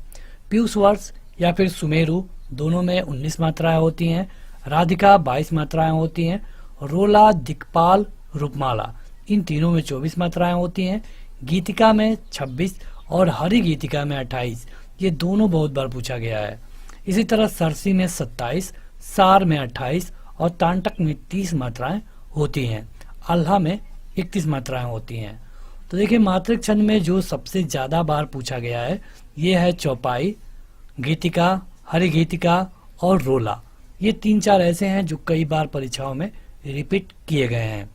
पीयूष वर्ष या फिर सुमेरु दोनों में 19 मात्राएं होती हैं। राधिका 22 मात्राएं होती हैं। रोला, दिक्पाल, रूपमाला इन तीनों में 24 मात्राएं होती हैं। गीतिका में 26 और हरि गीतिका में 28, ये दोनों बहुत बार पूछा गया है। इसी तरह सरसी में 27, सार में 28 और तांटक में 30 मात्राएं होती हैं। अल्हा में 31 मात्राएं होती हैं। तो देखिए मात्रिक छंद में जो सबसे ज्यादा बार पूछा गया है ये है चौपाई, गीतिका, हरि गीतिका और रोला। ये 3-4 ऐसे हैं जो कई बार परीक्षाओं में रिपीट किए गए हैं।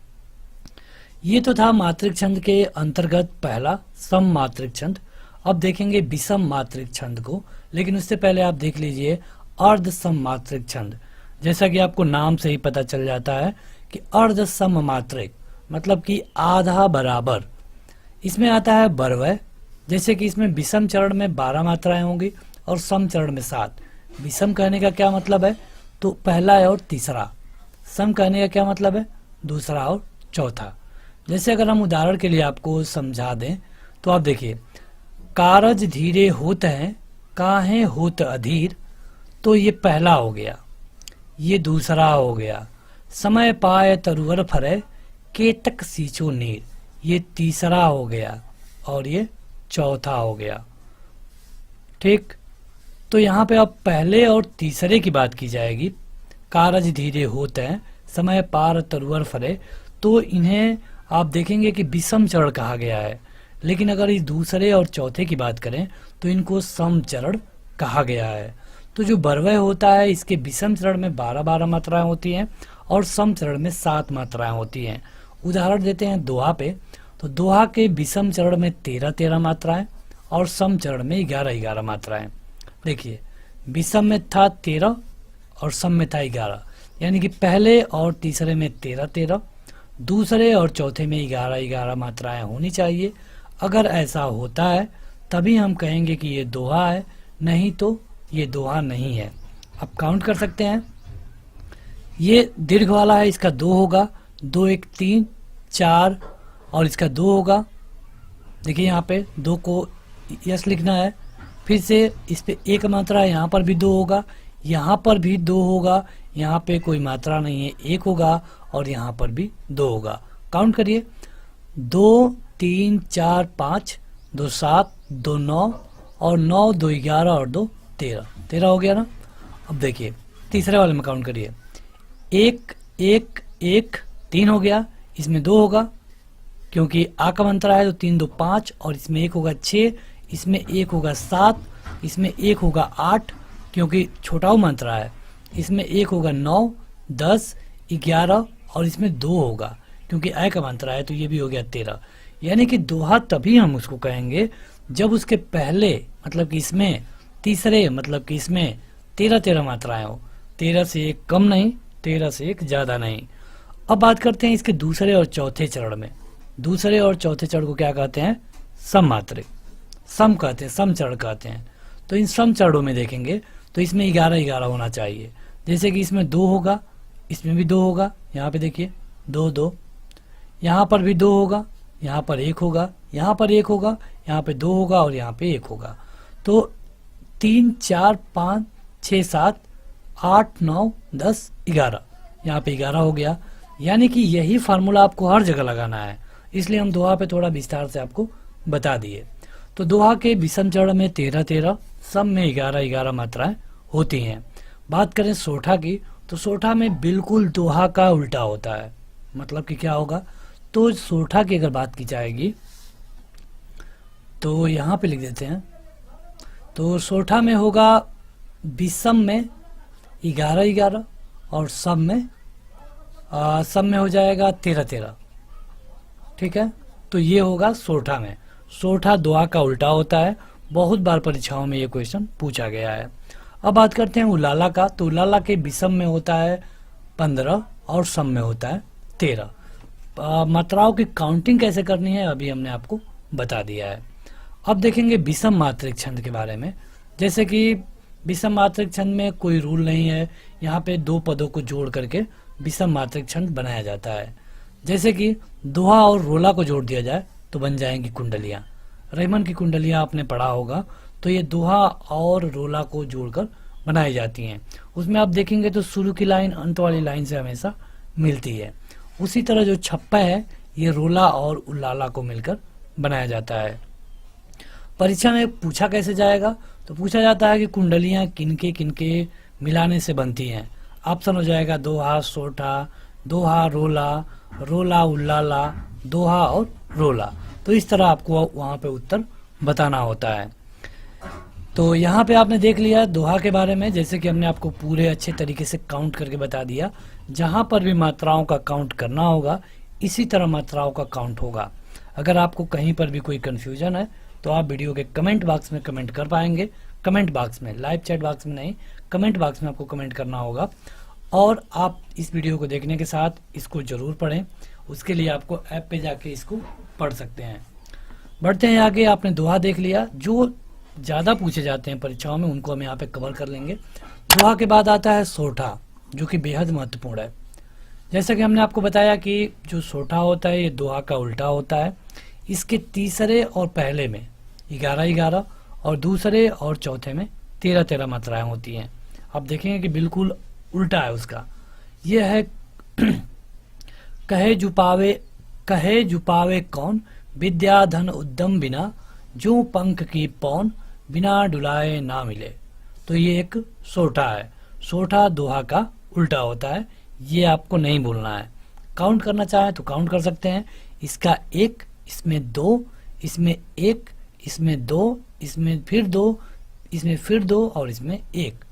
ये तो था मात्रिक छंद के अंतर्गत पहला सम मात्रिक छंद। अब देखेंगे विषम मात्रिक छंद को, लेकिन उससे पहले आप देख लीजिए अर्ध सम मात्रिक छंद। जैसा कि आपको नाम से ही पता चल जाता है कि अर्ध सम मात्रिक मतलब कि आधा बराबर। इसमें आता है बरवय, जैसे कि इसमें विषम चरण में 12 मात्राएं होंगी और सम चरण में 7। विषम कहने का क्या मतलब है, तो पहला और तीसरा। सम कहने का क्या मतलब है, दूसरा और चौथा। जैसे अगर हम उदाहरण के लिए आपको समझा दें तो आप देखिए, कारज धीरे होत हैं, काहे होत अधीर, तो ये पहला हो गया, ये दूसरा हो गया। समय पाए तरुवर फरे, केतक सींचो नीर, ये तीसरा हो गया और ये चौथा हो गया। ठीक, तो यहाँ पे अब पहले और तीसरे की बात की जाएगी। कारज धीरे होते हैं, समय पार तरुवर फरे, तो इन्हें आप देखेंगे कि विषम चरण कहा गया है। लेकिन अगर इस दूसरे और चौथे की बात करें तो इनको सम चरण कहा गया है। तो जो बरवय होता है इसके विषम चरण में 12-12 मात्राएं होती हैं और सम चरण में 7 मात्राएं होती हैं। उदाहरण देते हैं दोहा पे, तो दोहा के विषम चरण में 13-13 मात्राएं और सम चरण में 11-11 मात्राएं। देखिए विषम में था 13 और सम में था 11, यानी कि पहले और तीसरे में 13-13, दूसरे और चौथे में 11-11 मात्राएं होनी चाहिए। अगर ऐसा होता है तभी हम कहेंगे कि ये दोहा है, नहीं तो ये दोहा नहीं है। अब काउंट कर सकते हैं। ये दीर्घ वाला है, इसका 2 होगा, 2 1 3 4 और इसका 2 होगा। देखिए यहाँ पे 2 को यस लिखना है, फिर से इस पे एक मात्रा है, यहाँ पर भी 2 होगा, यहाँ पर भी 2 होगा, यहाँ पे कोई मात्रा नहीं है 1 होगा और यहाँ पर भी 2 होगा। काउंट करिए 2 3 4 5 2 7 2 9 और 9 2 11 और 2 13, 13 हो गया ना। अब देखिए तीसरे वाले में काउंट करिए 1 1 1 3 हो गया, इसमें 2 होगा क्योंकि आ का मंत्रा है तो 3 2 5 और इसमें 1 होगा 6, इसमें 1 होगा 7, इसमें 1 होगा 8 क्योंकि छोटा मंत्रा है, इसमें 1 होगा 9 10 11 और इसमें 2 होगा क्योंकि आ का मंत्रा है तो ये भी हो गया 13। यानी कि दोहा तभी हम उसको कहेंगे जब उसके पहले मतलब कि इसमें तीसरे मतलब कि इसमें 13-13 मात्राएं हो, 13 से 1 कम नहीं, 13 से 1 ज़्यादा नहीं। अब बात करते हैं इसके दूसरे और चौथे चरण में। दूसरे और चौथे चरण को क्या कहते हैं? सम मात्रिक, सम कहते हैं, सम चरण कहते हैं। तो इन सम चरणों में देखेंगे तो इसमें 11-11 होना चाहिए। जैसे कि इसमें 2 होगा, इसमें भी 2 होगा, यहाँ पे देखिए 2 2, यहाँ पर भी 2 होगा, यहाँ पर 1 होगा, यहाँ पर 1 होगा, यहाँ पे 2 होगा और यहाँ पे 1 होगा। तो 3 4 5 6 7 8 9 10 11, यहाँ पे 11 हो गया। यानी कि यही फार्मूला आपको हर जगह लगाना है, इसलिए हम दोहा पे थोड़ा विस्तार से आपको बता दिए। तो दोहा के विषम चरण में 13-13, सम में 11-11 मात्राएं होती हैं। बात करें सोठा की, तो सोठा में बिल्कुल दोहा का उल्टा होता है। मतलब कि क्या होगा, तो सोठा की अगर बात की जाएगी तो यहाँ पे लिख देते हैं। तो सोठा में होगा विषम में 11-11 और सम में हो जाएगा 13-13। ठीक है, तो ये होगा सोठा में। सोठा दोहा का उल्टा होता है, बहुत बार परीक्षाओं में ये क्वेश्चन पूछा गया है। अब बात करते हैं उलाला का, तो उलाला के विषम में होता है 15 और सम में होता है 13। मात्राओं की काउंटिंग कैसे करनी है अभी हमने आपको बता दिया है। अब देखेंगे विषम मात्रिक छंद के बारे में। जैसे कि विषम मात्रिक छंद में कोई रूल नहीं है, यहाँ पे 2 पदों को जोड़ करके विषम मात्रिक छंद बनाया जाता है। जैसे कि दोहा और रोला को जोड़ दिया जाए तो बन जाएंगी कुंडलियाँ। रेमन की कुंडलियाँ आपने पढ़ा होगा, तो ये दोहा और रोला को जोड़कर बनाई जाती हैं। उसमें आप देखेंगे तो शुरू की लाइन अंत वाली लाइन से हमेशा मिलती है। उसी तरह जो छप्पा है ये रोला और उलाला को मिलकर बनाया जाता है। परीक्षा में पूछा कैसे जाएगा, तो पूछा जाता है कि कुंडलियाँ किनके किनके मिलाने से बनती हैं। ऑप्शन हो जाएगा दोहा सोठा, दोहा रोला, रोला उलाला, दोहा और रोला। तो इस तरह आपको वहाँ पे उत्तर बताना होता है। तो यहाँ पे आपने देख लिया दोहा के बारे में, जैसे कि हमने आपको पूरे अच्छे तरीके से काउंट करके बता दिया। जहाँ पर भी मात्राओं का काउंट करना होगा इसी तरह मात्राओं का काउंट होगा। अगर आपको कहीं पर भी कोई कन्फ्यूजन है तो आप वीडियो के कमेंट बॉक्स में कमेंट कर पाएंगे। कमेंट बॉक्स में, लाइव चैट बॉक्स में नहीं, कमेंट बॉक्स में आपको कमेंट करना होगा। और आप इस वीडियो को देखने के साथ इसको ज़रूर पढ़ें, उसके लिए आपको ऐप पे जाके इसको पढ़ सकते हैं। बढ़ते हैं आगे। आपने दोहा देख लिया, जो ज़्यादा पूछे जाते हैं परीक्षाओं में उनको हम यहाँ पे कवर कर लेंगे। दोहा के बाद आता है सोठा, जो कि बेहद महत्वपूर्ण है। जैसा कि हमने आपको बताया कि जो सोठा होता है ये दोहा का उल्टा होता है। इसके तीसरे और पहले में 11-11 और दूसरे और चौथे में 13-13 मात्राएं होती हैं। आप देखेंगे कि बिल्कुल उल्टा है उसका। यह है कहे जुपावे कौन, विद्या धन उद्यम बिना, जो पंख की पौन, बिना डुलाए ना मिले। तो ये एक सोठा है। सोठा दोहा का उल्टा होता है, ये आपको नहीं बोलना है। काउंट करना चाहे तो काउंट कर सकते हैं। इसका 1, इसमें 2, इसमें 1, इसमें 2, इसमें फिर 2, इसमें फिर 2 और इसमें 1।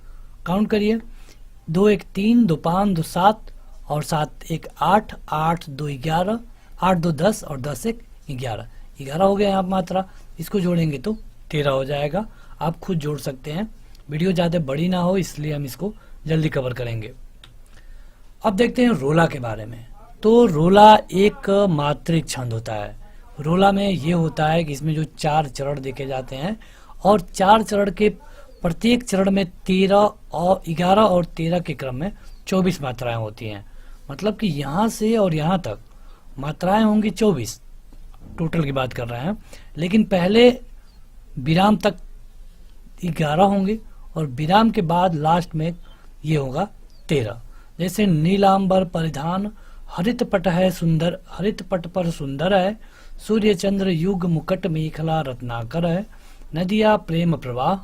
काउंट करिए, 2 1 3, 2 5, 2 7 और 7 1 8, 8 2 11, 8 2 10 और 10 1 11। 11 हो गया यहाँ मात्रा। इसको जोड़ेंगे तो 13 हो जाएगा। आप खुद जोड़ सकते हैं, वीडियो ज़्यादा बड़ी ना हो इसलिए हम इसको जल्दी कवर करेंगे। अब देखते हैं रोला के बारे में। तो रोला एक मात्रिक छंद होता है। रोला में ये होता है कि इसमें जो 4 चरण देखे जाते हैं और 4 चरण के प्रत्येक चरण में 13 और 11 और 13 के क्रम में 24 मात्राएं होती हैं। मतलब कि यहाँ से और यहाँ तक मात्राएं होंगी 24, टोटल की बात कर रहे हैं। लेकिन पहले विराम तक 11 होंगे और विराम के बाद लास्ट में ये होगा 13। जैसे नीलांबर परिधान, हरित पट है सुंदर, हरित पट पर सुंदर है, सूर्य चंद्र युग मुकुट मेखला रत्नाकर है, नदिया प्रेम प्रवाह,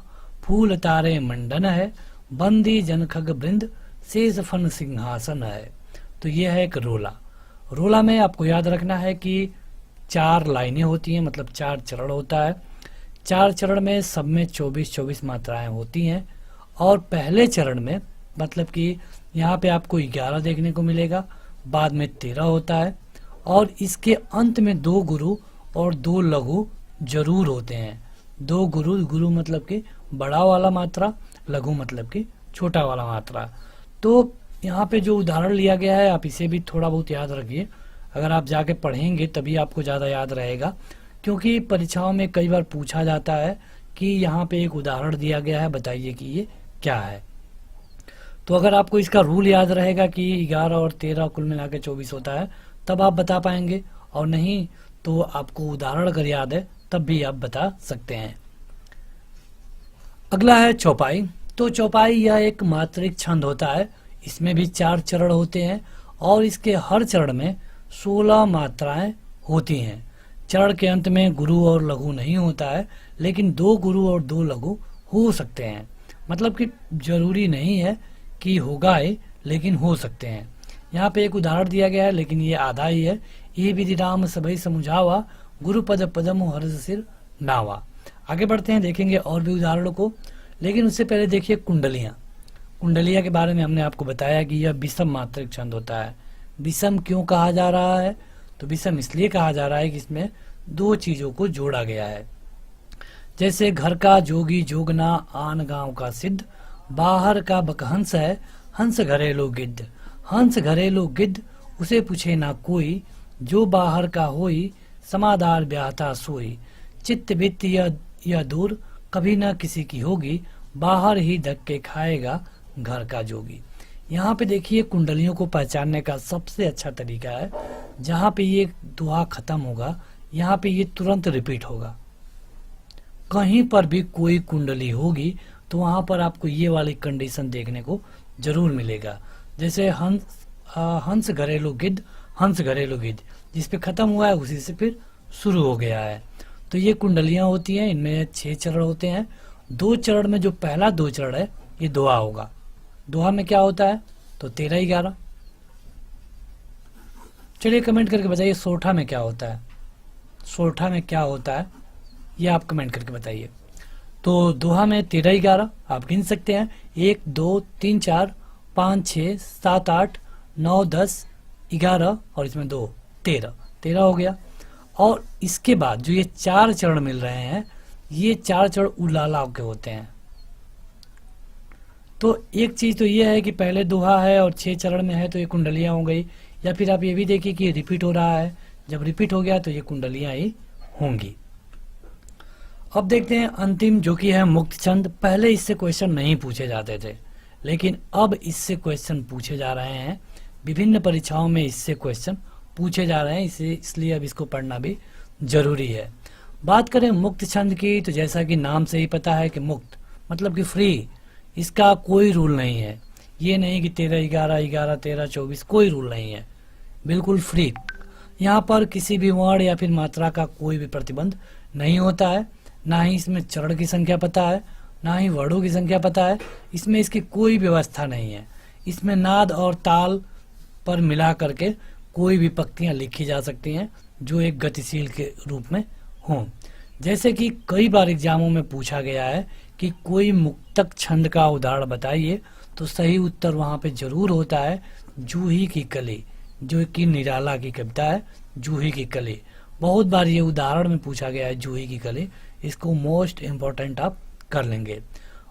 फूल तारे मंडन है, बंदी जनखग वृंद, शेष फन सिंहासन है। तो ये है एक रोला। रोला में आपको याद रखना है कि 4 लाइनें होती हैं, मतलब 4 चरण होता है। 4 चरण में सब में 24-24 मात्राएं होती हैं और पहले चरण में मतलब कि यहाँ पे आपको 11 देखने को मिलेगा, बाद में 13 होता है और इसके अंत में 2 गुरु और 2 लघु जरूर होते हैं। 2 गुरु मतलब कि बड़ा वाला मात्रा, लघु मतलब कि छोटा वाला मात्रा। तो यहाँ पे जो उदाहरण लिया गया है आप इसे भी थोड़ा बहुत याद रखिए। अगर आप जाके पढ़ेंगे तभी आपको ज़्यादा याद रहेगा, क्योंकि परीक्षाओं में कई बार पूछा जाता है कि यहाँ पे एक उदाहरण दिया गया है, बताइए कि ये क्या है। तो अगर आपको इसका रूल याद रहेगा कि 11 और 13 कुल मिला के 24 होता है तब आप बता पाएंगे, और नहीं तो आपको उदाहरण अगर याद है तब भी आप बता सकते हैं। अगला है चौपाई। तो चौपाई यह एक मात्रिक छंद होता है। इसमें भी 4 चरण होते हैं और इसके हर चरण में 16 मात्राएं होती हैं। चरण के अंत में गुरु और लघु नहीं होता है, लेकिन 2 गुरु और 2 लघु हो सकते हैं। मतलब कि जरूरी नहीं है कि होगा ही, लेकिन हो सकते हैं। यहाँ पे एक उदाहरण दिया गया है लेकिन ये आधा ही है। ये विधि राम सबई समझावा, गुरु पद पदम हर्ष सिर नावा। आगे बढ़ते हैं, देखेंगे और भी उदाहरणों को, लेकिन उससे पहले देखिए कुंडलियाँ। कुंडलिया के बारे में हमने आपको बताया कि यह विषम मात्रिक छंद होता है। विषम क्यों कहा जा रहा है? तो विषम इसलिए कहा जा रहा है कि इसमें 2 चीजों को जोड़ा गया है। जैसे घर का जोगी जोगना, आन गांव का सिद्ध, बाहर का बकहंस है, हंस घरेलू गिद्ध। हंस घरेलू गिद्ध उसे पूछे ना कोई, जो बाहर का होई, समादार ब्याहता सोई। चित्त वित्त यह दूर, कभी न किसी की होगी, बाहर ही धक्के खाएगा घर का जोगी। यहाँ पे देखिए कुंडलियों को पहचानने का सबसे अच्छा तरीका है, जहाँ पे ये दुआ खत्म होगा यहाँ पे ये तुरंत रिपीट होगा। कहीं पर भी कोई कुंडली होगी तो वहाँ पर आपको ये वाली कंडीशन देखने को जरूर मिलेगा। जैसे हंस घरेलू गिद्ध, हंस घरेलू गिद्ध, जिस पे खत्म हुआ है उसी से फिर शुरू हो गया है। तो ये कुंडलियाँ होती हैं, इनमें 6 चरण होते हैं। 2 चरण में जो पहला 2 चरण है ये दोहा होगा। दोहा में क्या होता है? तो 13 11। चलिए कमेंट करके बताइए सोठा में क्या होता है। सोठा में क्या होता है ये आप कमेंट करके बताइए। तो दोहा में 13 11 आप गिन सकते हैं, 1 2 3 4 5 6 7 8 9 10 11 और इसमें 2 13 हो गया। और इसके बाद जो ये 4 चरण मिल रहे हैं, ये 4 चरण उलाला के होते हैं। तो एक चीज तो ये है कि पहले दोहा है और 6 चरण में है तो ये कुंडलियां हो गई, या फिर आप ये भी देखिए कि ये रिपीट हो रहा है। जब रिपीट हो गया तो ये कुंडलियां ही होंगी। अब देखते हैं अंतिम, जो कि है मुक्त छंद। पहले इससे क्वेश्चन नहीं पूछे जाते थे, लेकिन अब इससे क्वेश्चन पूछे जा रहे हैं। विभिन्न परीक्षाओं में इससे क्वेश्चन पूछे जा रहे हैं, इसलिए अब इसको पढ़ना भी जरूरी है। बात करें मुक्त छंद की, तो जैसा कि नाम से ही पता है कि मुक्त मतलब कि फ्री, इसका कोई रूल नहीं है। ये नहीं कि 13 11 11 13 24, कोई रूल नहीं है, बिल्कुल फ्री। यहाँ पर किसी भी वर्ण या फिर मात्रा का कोई भी प्रतिबंध नहीं होता है, ना ही इसमें चरण की संख्या पता है, ना ही वर्णों की संख्या पता है। इसमें इसकी कोई व्यवस्था नहीं है। इसमें नाद और ताल पर मिला करके कोई भी पंक्तियाँ लिखी जा सकती हैं, जो एक गतिशील के रूप में हों। जैसे कि कई बार एग्जामों में पूछा गया है कि कोई मुक्तक छंद का उदाहरण बताइए, तो सही उत्तर वहाँ पे जरूर होता है जूही की कली, जो कि निराला की कविता है जूही की कली। बहुत बार ये उदाहरण में पूछा गया है जूही की कली, इसको मोस्ट इम्पोर्टेंट आप कर लेंगे।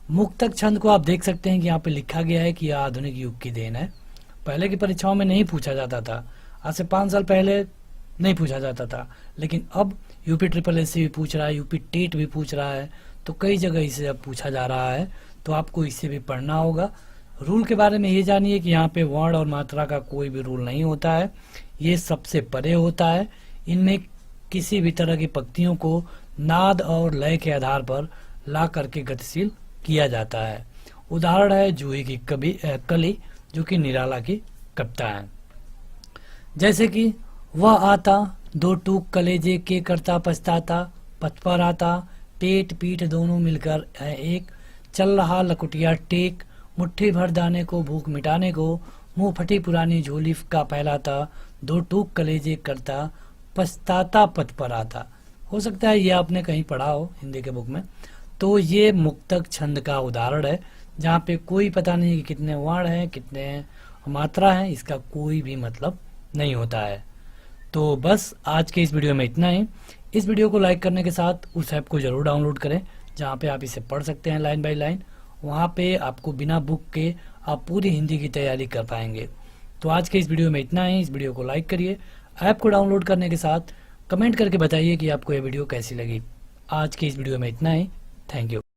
मुक्तक छंद को आप देख सकते हैं कि यहाँ पे लिखा गया है कि यह आधुनिक युग की देन है। पहले की परीक्षाओं में नहीं पूछा जाता था, आज से 5 साल पहले नहीं पूछा जाता था, लेकिन अब यूपी ट्रिपल एस भी पूछ रहा है, यूपी टेट भी पूछ रहा है, तो कई जगह इसे अब पूछा जा रहा है, तो आपको इसे भी पढ़ना होगा। रूल के बारे में ये जानिए कि यहाँ पे वर्ण और मात्रा का कोई भी रूल नहीं होता है, ये सबसे परे होता है। इनमें किसी भी तरह की पंक्तियों को नाद और लय के आधार पर ला करके गतिशील किया जाता है। उदाहरण है जूही की कली, जो कि निराला की कविता है। जैसे कि वह आता दो टूक कलेजे के करता पछताता, पथ पर आता पेट पीठ दोनों मिलकर है एक, चल रहा लकुटिया टेक, मुट्ठी भर दाने को भूख मिटाने को, मुंह फटी पुरानी झोली का फैलाता, दो टूक कलेजे करता पछताता पथ पर आता। हो सकता है ये आपने कहीं पढ़ा हो हिंदी के बुक में। तो ये मुक्तक छंद का उदाहरण है जहाँ पे कोई पता नहीं कि कितने वर्ण हैं, कितने मात्रा है, इसका कोई भी मतलब नहीं होता है। तो बस आज के इस वीडियो में इतना ही। इस वीडियो को लाइक करने के साथ उस ऐप को जरूर डाउनलोड करें जहाँ पे आप इसे पढ़ सकते हैं लाइन बाय लाइन। वहाँ पे आपको बिना बुक के आप पूरी हिंदी की तैयारी कर पाएंगे। तो आज के इस वीडियो में इतना ही। इस वीडियो को लाइक करिए, ऐप को डाउनलोड करने के साथ कमेंट करके बताइए कि आपको ये वीडियो कैसी लगी। आज के इस वीडियो में इतना ही। Thank you.